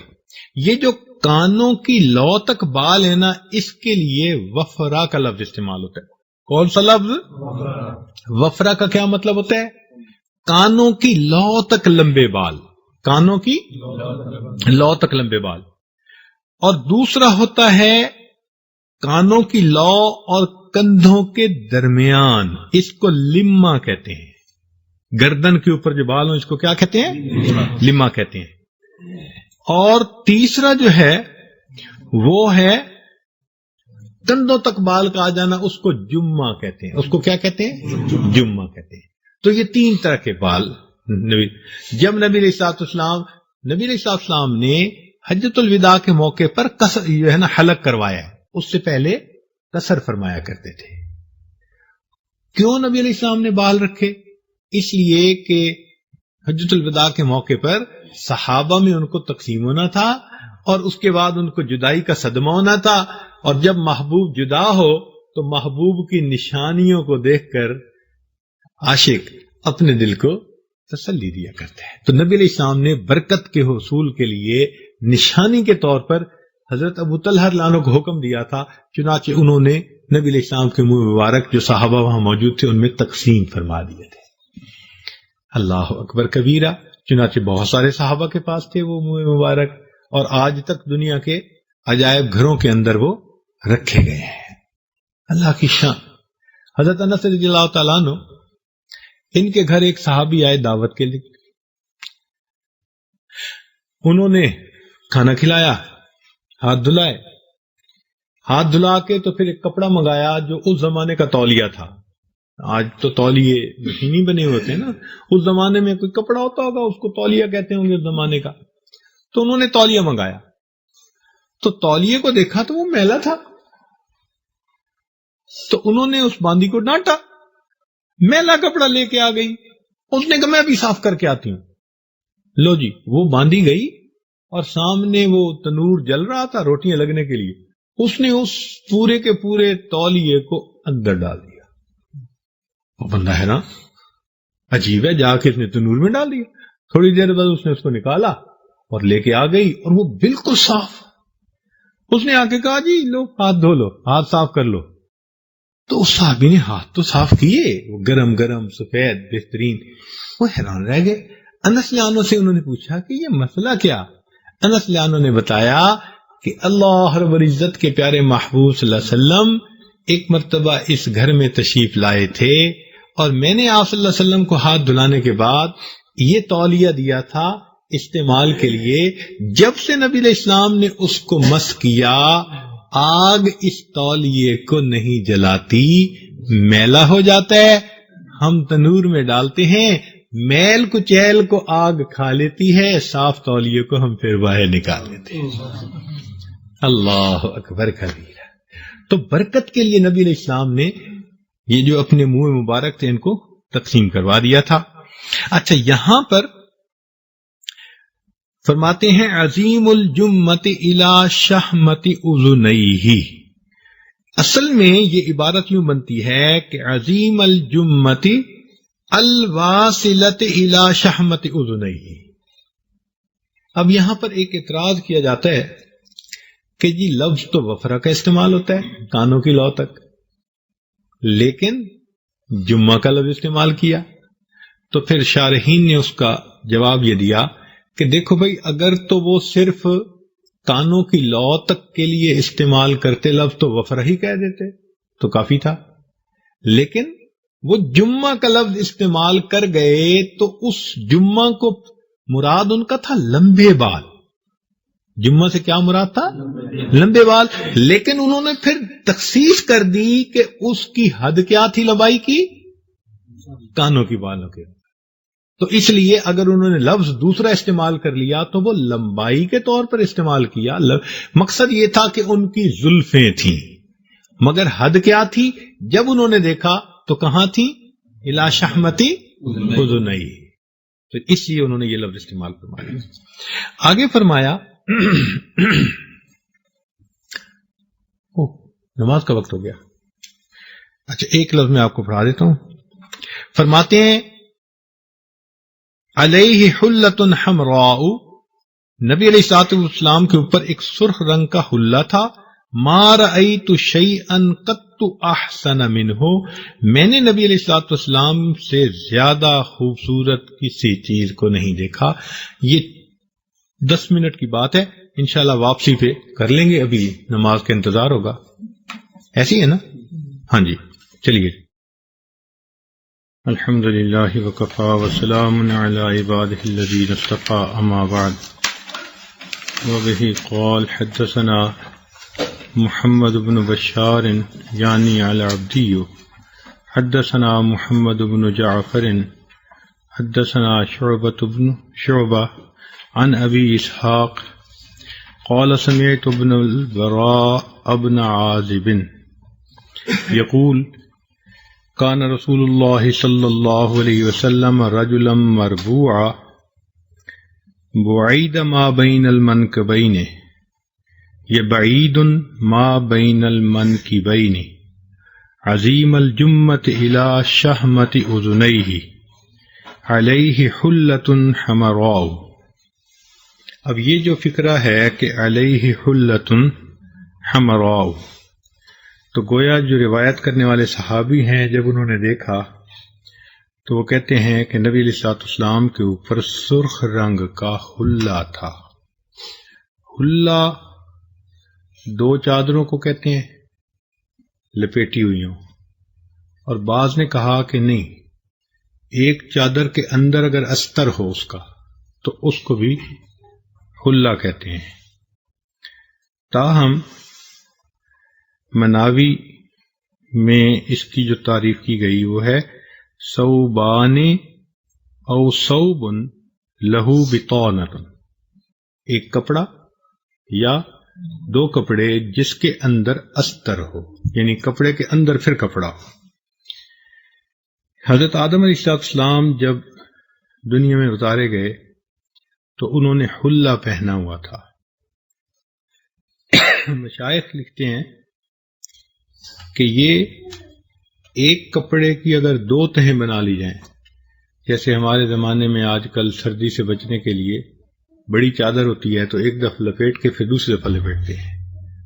یہ جو کانوں کی لو تک بال ہے نا، اس کے لیے وفرا کا لفظ استعمال ہوتا ہے. کون سا لفظ؟ وفرا کا کیا مطلب ہوتا ہے؟ کانوں کی لو تک لمبے بال. کانوں کی لو تک لمبے بال. اور دوسرا ہوتا ہے کانوں کی لو اور کندھوں کے درمیان، اس کو لما کہتے ہیں. گردن کے اوپر جو بال ہوں اس کو کیا کہتے ہیں؟ لما کہتے ہیں. اور تیسرا جو ہے وہ ہے کندھوں تک بال کا آ جانا، اس کو جمعہ کہتے ہیں. اس کو کیا کہتے ہیں؟ جمعہ کہتے ہیں. تو یہ 3 طرح کے بال. جب نبی علیہ الصلوۃ والسلام نے حجۃ الوداع کے موقع پر قصر جو ہے نا حلق کروایا ہے، اس سے پہلے قصر فرمایا کرتے تھے. کیوں نبی علیہ السلام نے بال رکھے؟ اس لیے کہ حجۃ الوداع کے موقع پر صحابہ میں ان کو تقسیم ہونا تھا اور اس کے بعد ان کو جدائی کا صدمہ ہونا تھا. اور جب محبوب جدا ہو تو محبوب کی نشانیوں کو دیکھ کر عاشق اپنے دل کو تسلی دیا کرتے ہیں. تو نبی علیہ السلام نے برکت کے حصول کے لیے نشانی کے طور پر حضرت ابو طلحہ رضی اللہ عنہ کو حکم دیا تھا، چنانچہ انہوں نے نبی علیہ السلام کے منہ مبارک جو صحابہ وہاں موجود تھے ان میں تقسیم فرما دیے تھے۔ اللہ اکبر کبیرہ، چنانچہ بہت سارے صحابہ کے پاس تھے وہ منہ مبارک، اور آج تک دنیا کے عجائب گھروں کے اندر وہ رکھے گئے ہیں۔ اللہ کی شان۔ حضرت انس رضی اللہ تعالیٰ عنہ، ان کے گھر ایک صحابی آئے دعوت کے لیے، انہوں نے کھانا کھلایا، ہاتھ دھلائے، ہاتھ دھلا کے تو پھر ایک کپڑا منگایا جو اس زمانے کا تولیہ تھا۔ آج تو تولیے مشینی بنے ہوتے ہیں نا، اس زمانے میں کوئی کپڑا ہوتا ہوگا اس کو تولیہ کہتے ہوں گے اس زمانے کا۔ تو انہوں نے تولیہ منگایا، تو تولیے کو دیکھا تو وہ میلا تھا، تو انہوں نے اس باندی کو ڈانٹا، میلا کپڑا لے کے آ گئی۔ اس نے کہا میں بھی صاف کر کے آتی ہوں۔ لو جی، وہ باندھی گئی اور سامنے وہ تنور جل رہا تھا روٹیاں لگنے کے لیے، اس نے اس پورے کے پورے تولیے کو اندر ڈال دیا۔ وہ بندہ ہے نا، عجیب ہے، جا کے اس نے تنور میں ڈال دیا۔ تھوڑی دیر بعد اس نے اس کو نکالا اور لے کے آ گئی، اور وہ بالکل صاف۔ اس نے آ کے کہا جی لو ہاتھ دھو لو، ہاتھ صاف کر لو۔ تو اس صحابی نے ہاتھ تو صاف کیے، وہ گرم گرم سفید بہترین، وہ حیران رہ گئے۔ انس عنہ سے انہوں نے پوچھا کہ یہ مسئلہ کیا؟ انس عنہ نے بتایا کہ اللہ رب العزت کے پیارے محبوب صلی اللہ علیہ وسلم ایک مرتبہ اس گھر میں تشریف لائے تھے، اور میں نے آپ صلی اللہ علیہ وسلم کو ہاتھ دھلانے کے بعد یہ تولیہ دیا تھا استعمال کے لیے۔ جب سے نبی علیہ السلام نے اس کو مس کیا، آگ اس تولیے کو نہیں جلاتی، میلا ہو جاتا ہے، ہم تنور میں ڈالتے ہیں، میل کچیل کو آگ کھا لیتی ہے، صاف تولیے کو ہم پھر باہر نکال لیتے ہیں۔ اللہ اکبر کبیرہ۔ تو برکت کے لیے نبی علیہ السلام نے یہ جو اپنے منہ مبارک تھے ان کو تقسیم کروا دیا تھا۔ اچھا، یہاں پر فرماتے ہیں عظیم الجمت الی شحمت اذنیہ، اصل میں یہ عبارت یوں بنتی ہے کہ عظیم الجمت الواصلۃ الی شحمت اذنیہ۔ اب یہاں پر ایک اعتراض کیا جاتا ہے کہ جی لفظ تو وفرہ کا استعمال ہوتا ہے کانوں کی لو تک، لیکن جمعہ کا لفظ استعمال کیا، تو پھر شارحین نے اس کا جواب یہ دیا کہ دیکھو بھائی، اگر تو وہ صرف کانوں کی لو تک کے لیے استعمال کرتے لفظ تو وفرہ ہی کہہ دیتے تو کافی تھا، لیکن وہ جمعہ کا لفظ استعمال کر گئے تو اس جمعہ کو مراد ان کا تھا لمبے بال۔ جمعہ سے کیا مراد تھا؟ لمبے بال، لیکن انہوں نے پھر تخصیص کر دی کہ اس کی حد کیا تھی لمبائی کی؟ کانوں کی بالوں کے۔ تو اس لیے اگر انہوں نے لفظ دوسرا استعمال کر لیا تو وہ لمبائی کے طور پر استعمال کیا، مقصد یہ تھا کہ ان کی زلفیں تھیں، مگر حد کیا تھی؟ جب انہوں نے دیکھا تو کہاں تھی؟ الی شحمتی اذنیہ، تو اس لیے انہوں نے یہ لفظ استعمال فرمایا۔ آگے فرمایا نماز کا وقت ہو گیا۔ اچھا، ایک لفظ میں آپ کو پڑھا دیتا ہوں۔ فرماتے ہیں علیہ حلۃ حمراء، نبی علیہ الصلوۃ والسلام کے اوپر ایک سرخ رنگ کا حلہ تھا۔ ما رأیت شیئا قط احسن منہ، میں نے نبی علیہ الصلوۃ والسلام سے زیادہ خوبصورت کسی چیز کو نہیں دیکھا۔ یہ 10 منٹ کی بات ہے، انشاءاللہ واپسی پہ کر لیں گے، ابھی نماز کا انتظار ہوگا، ایسی ہے نا؟ ہاں جی، چلیے۔ الحمد للہ وکفی وسلام علی عبادہ الذین اصطفی، اما بعد، وبہ قال حدثنا محمد بن بشار یعنی العبدی، حدثنا محمد بن جعفر حدثنا شعبہ عن ابی اسحاق قال سمعت ابن البراء ابن عازب يقول كان رسول الله صلى الله عليه وسلم رجلا مربوعا بعيد ما بين المنكبين، بعيد ما بين المنكبين، عظيم الجمة إلى شحمة أذنيه، عليه حلة حمراء۔ اب یہ جو فکرہ ہے کہ علیہ حلۃ حمراء، تو گویا جو روایت کرنے والے صحابی ہیں جب انہوں نے دیکھا تو وہ کہتے ہیں کہ نبی علیہ الصلوۃ والسلام کے اوپر سرخ رنگ کا حلہ تھا۔ حلہ دو چادروں کو کہتے ہیں لپیٹی ہوئی ہوں، اور بعض نے کہا کہ نہیں، ایک چادر کے اندر اگر استر ہو اس کا تو اس کو بھی حلہ کہتے ہیں۔ تاہم مناوی میں اس کی جو تعریف کی گئی وہ ہے ثوبان او ثوب لہو بطانۃ، ایک کپڑا یا دو کپڑے جس کے اندر استر ہو، یعنی کپڑے کے اندر پھر کپڑا ہو۔ حضرت آدم علیہ السلام جب دنیا میں اتارے گئے تو انہوں نے حلہ پہنا ہوا تھا۔ مشائخ لکھتے ہیں کہ یہ ایک کپڑے کی اگر دو تہیں بنا لی جائیں، جیسے ہمارے زمانے میں آج کل سردی سے بچنے کے لیے بڑی چادر ہوتی ہے تو ایک دفعہ لپیٹ کے پھر دوسری دفعہ لپیٹتے ہیں،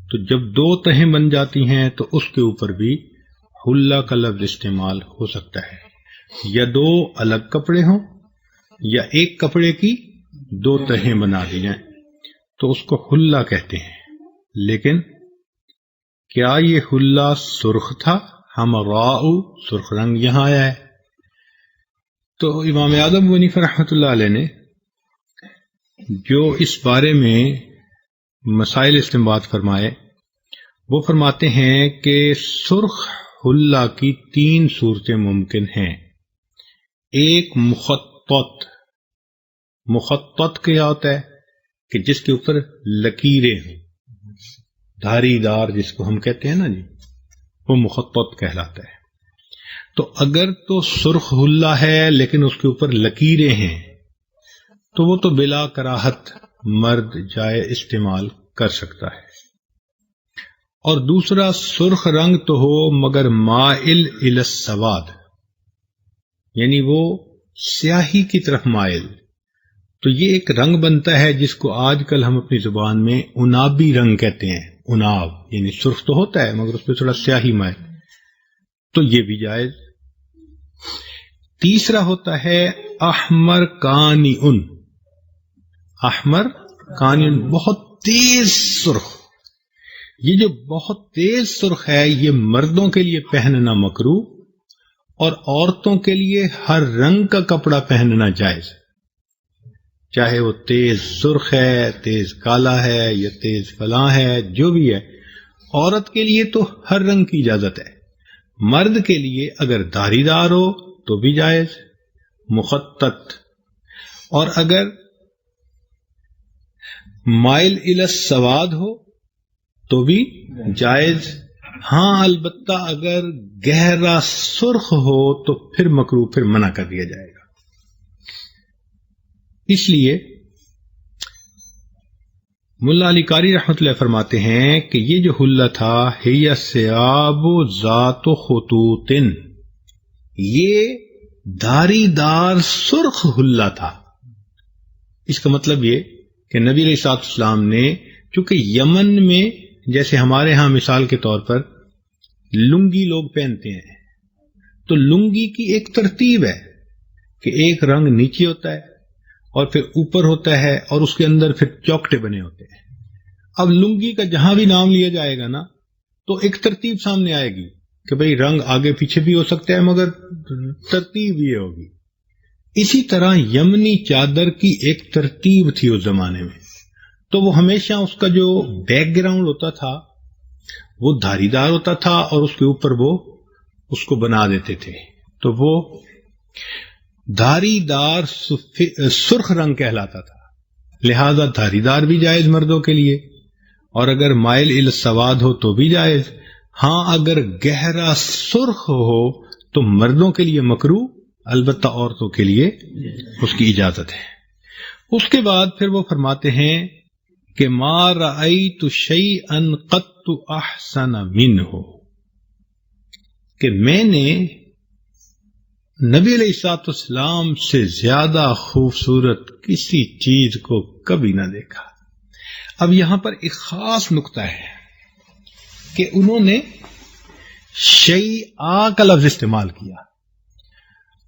تو جب دو تہیں بن جاتی ہیں تو اس کے اوپر بھی حلہ کا لفظ استعمال ہو سکتا ہے، یا دو الگ کپڑے ہوں یا ایک کپڑے کی دو تہیں بنا دی جائیں تو اس کو حلہ کہتے ہیں۔ لیکن کیا یہ حلہ سرخ تھا؟ حمراء سرخ رنگ یہاں آیا ہے۔ تو امام اعظم ابو حنیفہ رحمۃ اللہ علیہ نے جو اس بارے میں مسائل استنباط فرمائے، وہ فرماتے ہیں کہ سرخ حلہ کی تین صورتیں ممکن ہیں۔ ایک مخطط، مخطط کیا ہوتا ہے کہ جس کے اوپر لکیریں ہیں، دھاری دار جس کو ہم کہتے ہیں نا جی، وہ مخطط کہلاتا ہے۔ تو اگر تو سرخ حلہ ہے لیکن اس کے اوپر لکیریں ہیں تو وہ تو بلا کراہت مرد جائے استعمال کر سکتا ہے۔ اور دوسرا سرخ رنگ تو ہو مگر مائل الی السواد، یعنی وہ سیاہی کی طرف مائل، تو یہ ایک رنگ بنتا ہے جس کو آج کل ہم اپنی زبان میں انابی رنگ کہتے ہیں۔ اناب یعنی سرخ تو ہوتا ہے مگر اس پہ تھوڑا سیاہی مائل، تو یہ بھی جائز۔ تیسرا ہوتا ہے احمر کانی ان، احمر کانی ان، بہت تیز سرخ۔ یہ جو بہت تیز سرخ ہے یہ مردوں کے لیے پہننا مکروہ اور عورتوں کے لیے ہر رنگ کا کپڑا پہننا جائز، چاہے وہ تیز سرخ ہے، تیز کالا ہے یا تیز فلاں ہے، جو بھی ہے۔ عورت کے لیے تو ہر رنگ کی اجازت ہے، مرد کے لیے اگر دھاری دار ہو تو بھی جائز مخطط، اور اگر مائل الی السواد ہو تو بھی جائز۔ ہاں البتہ اگر گہرا سرخ ہو تو پھر مکروہ، پھر منع کر دیا جائے گا۔ اس لیے ملا علی قاری رحمۃ اللہ فرماتے ہیں کہ یہ جو حلہ تھا ہی ثیاب ذات خطوط، یہ دھاری دار سرخ حلہ تھا۔ اس کا مطلب یہ کہ نبی علیہ الصلوۃ والسلام نے، چونکہ یمن میں جیسے ہمارے ہاں مثال کے طور پر لنگی لوگ پہنتے ہیں، تو لنگی کی ایک ترتیب ہے کہ ایک رنگ نیچے ہوتا ہے اور پھر اوپر ہوتا ہے اور اس کے اندر پھر چوکٹے بنے ہوتے ہیں۔ اب لنگی کا جہاں بھی نام لیا جائے گا نا تو ایک ترتیب سامنے آئے گی کہ بھئی رنگ آگے پیچھے بھی ہو سکتا ہے مگر ترتیب یہ ہوگی۔ اسی طرح یمنی چادر کی ایک ترتیب تھی اس زمانے میں، تو وہ ہمیشہ اس کا جو بیک گراؤنڈ ہوتا تھا وہ دھاری دار ہوتا تھا اور اس کے اوپر وہ اس کو بنا دیتے تھے، تو وہ دھاری دار سرخ رنگ کہلاتا تھا۔ لہذا دھاری دار بھی جائز مردوں کے لیے، اور اگر مائل الی السواد ہو تو بھی جائز۔ ہاں اگر گہرا سرخ ہو تو مردوں کے لیے مکروہ، البتہ عورتوں کے لیے اس کی اجازت ہے۔ اس کے بعد پھر وہ فرماتے ہیں کہ ما رأیت شیئا قط احسن منہ، کہ میں نے نبی علیہ الصلوۃ والسلام سے زیادہ خوبصورت کسی چیز کو کبھی نہ دیکھا۔ اب یہاں پر ایک خاص نقطہ ہے کہ انہوں نے شیء کا لفظ استعمال کیا،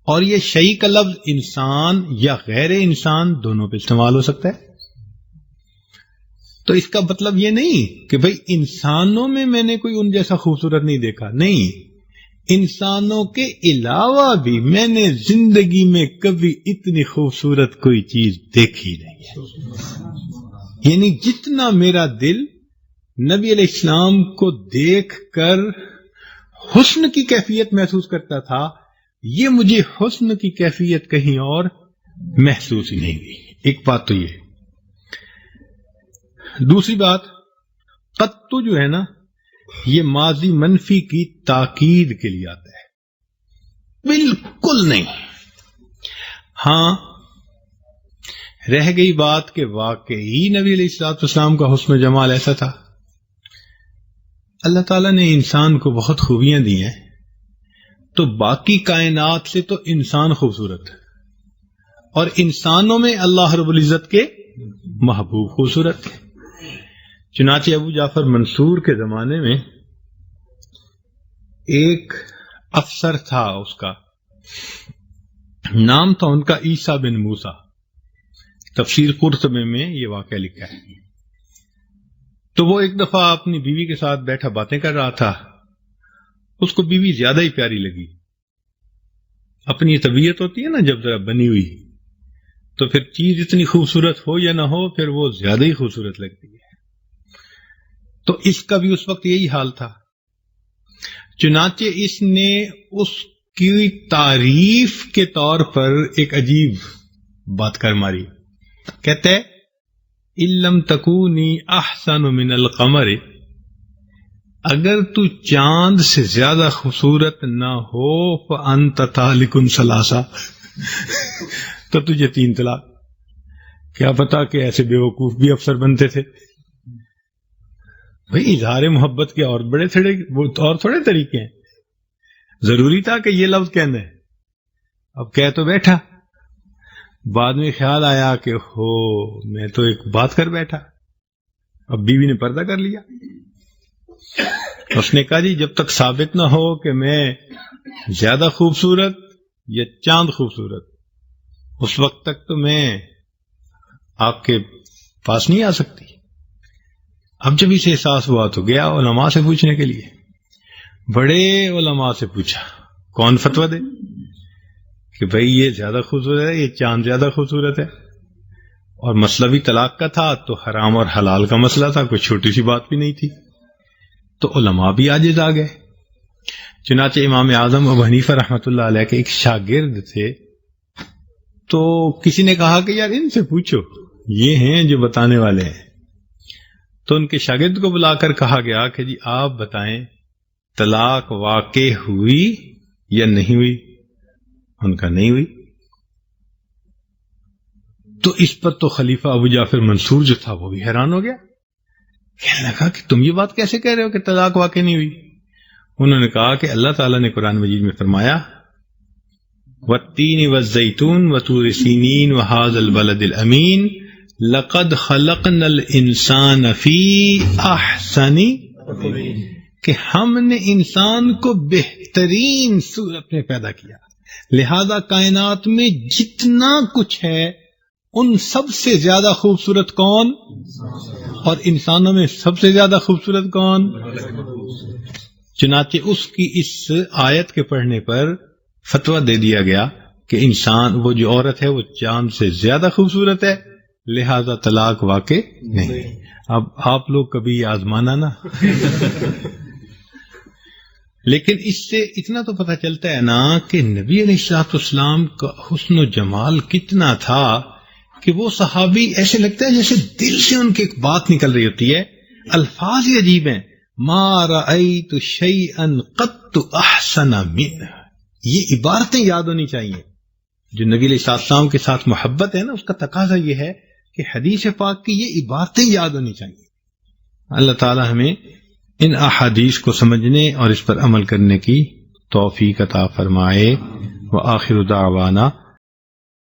اور یہ شیء کا لفظ انسان یا غیر انسان دونوں پہ استعمال ہو سکتا ہے۔ تو اس کا مطلب یہ نہیں کہ بھئی انسانوں میں نے کوئی ان جیسا خوبصورت نہیں دیکھا، نہیں، انسانوں کے علاوہ بھی میں نے زندگی میں کبھی اتنی خوبصورت کوئی چیز دیکھی نہیں ہے۔ یعنی جتنا میرا دل نبی علیہ السلام کو دیکھ کر حسن کی کیفیت محسوس کرتا تھا، یہ مجھے حسن کی کیفیت کہیں اور محسوس ہی نہیں ہوئی۔ ایک بات تو یہ۔ دوسری بات، قط جو ہے نا، یہ ماضی منفی کی تاکید کے لیے آتا ہے، بالکل نہیں۔ ہاں، رہ گئی بات کہ واقعی نبی علیہ الصلوۃ والسلام کا حسن و جمال ایسا تھا۔ اللہ تعالیٰ نے انسان کو بہت خوبیاں دی ہیں، تو باقی کائنات سے تو انسان خوبصورت، اور انسانوں میں اللہ رب العزت کے محبوب خوبصورت تھے۔ چنانچہ ابو جعفر منصور کے زمانے میں ایک افسر تھا، اس کا نام تھا ان کا عیسیٰ بن موسیٰ۔ تفسیر قرطبی میں یہ واقعہ لکھا ہے۔ تو وہ ایک دفعہ اپنی بیوی کے ساتھ بیٹھا باتیں کر رہا تھا، اس کو بیوی زیادہ ہی پیاری لگی۔ اپنی طبیعت ہوتی ہے نا جب ذرا بنی ہوئی، تو پھر چیز اتنی خوبصورت ہو یا نہ ہو، پھر وہ زیادہ ہی خوبصورت لگتی ہے۔ تو اس کا بھی اس وقت یہی حال تھا۔ چنانچہ اس نے اس کی تعریف کے طور پر ایک عجیب بات کر ماری۔ کہتے ہیں اِلَّمْ تَكُونِي أَحْسَنُ مِنَ الْقَمَرِ، اگر تو چاند سے زیادہ خوبصورت نہ ہو فَأَنْتَ طَالِقٌ ثَلَاثَ، تو تجھے 3 طلاق۔ کیا پتا کہ ایسے بیوقوف بھی افسر بنتے تھے۔ بھئی اظہار محبت کے اور بڑے تھوڑے طریقے ہیں، ضروری تھا کہ یہ لفظ کہنا ہے؟ اب کہہ تو بیٹھا، بعد میں خیال آیا کہ ہو میں تو ایک بات کر بیٹھا۔ اب بیوی نے پردہ کر لیا۔ اس نے کہا جی جب تک ثابت نہ ہو کہ میں زیادہ خوبصورت یا چاند خوبصورت، اس وقت تک تو میں آپ کے پاس نہیں آ سکتی۔ اب جب اسے احساس ہوا تو گیا علماء سے پوچھنے کے لیے۔ بڑے علماء سے پوچھا، کون فتویٰ دے کہ بھئی یہ زیادہ خوبصورت ہے، یہ چاند زیادہ خوبصورت ہے۔ اور مسئلہ بھی طلاق کا تھا، تو حرام اور حلال کا مسئلہ تھا، کوئی چھوٹی سی بات بھی نہیں تھی۔ تو علماء بھی عاجز آ گئے۔ چنانچہ امام اعظم ابو حنیفہ رحمۃ اللہ علیہ کے ایک شاگرد تھے، تو کسی نے کہا کہ یار ان سے پوچھو، یہ ہیں جو بتانے والے ہیں۔ تو ان کے شاگرد کو بلا کر کہا گیا کہ جی آپ بتائیں طلاق واقع ہوئی یا نہیں ہوئی؟ ان کا نہیں ہوئی۔ تو اس پر تو خلیفہ ابو جعفر منصور جو تھا وہ بھی حیران ہو گیا، کہنے لگا کہ تم یہ بات کیسے کہہ رہے ہو کہ طلاق واقع نہیں ہوئی؟ انہوں نے کہا کہ اللہ تعالیٰ نے قرآن مجید میں فرمایا وَالتِّينِ وَالزَّيْتُونِ وَطُورِ سِينِينَ وَهَٰذَا الْبَلَدِ الْأَمِينِ لَقَدْ خَلَقْنَا الْإِنسَانَ فِي أَحْسَنِ، کہ ہم نے انسان کو بہترین صورت میں پیدا کیا، لہذا کائنات میں جتنا کچھ ہے ان سب سے زیادہ خوبصورت کون؟ اور انسانوں میں سب سے زیادہ خوبصورت کون؟ چنانچہ اس کی اس آیت کے پڑھنے پر فتویٰ دے دیا گیا کہ انسان، وہ جو عورت ہے وہ چاند سے زیادہ خوبصورت ہے، لہذا طلاق واقع نہیں۔ اب آپ لوگ کبھی آزمانا نا۔ لیکن اس سے اتنا تو پتہ چلتا ہے نا کہ نبی علیہ الصلوۃ والسلام کا حسن و جمال کتنا تھا کہ وہ صحابی ایسے لگتا ہے جیسے دل سے ان کی ایک بات نکل رہی ہوتی ہے۔ الفاظ ہی عجیب ہیں، ما رأیت شیئا قط احسن منہ، یہ عبارتیں یاد ہونی چاہیے۔ جو نبی علیہ السلام کے ساتھ محبت ہے نا، اس کا تقاضا یہ ہے کہ حدیث پاک کی یہ عبارتیں یاد ہونی چاہیے۔ اللہ تعالی ہمیں ان احادیث کو سمجھنے اور اس پر عمل کرنے کی توفیق عطا فرمائے. وآخر دعوانا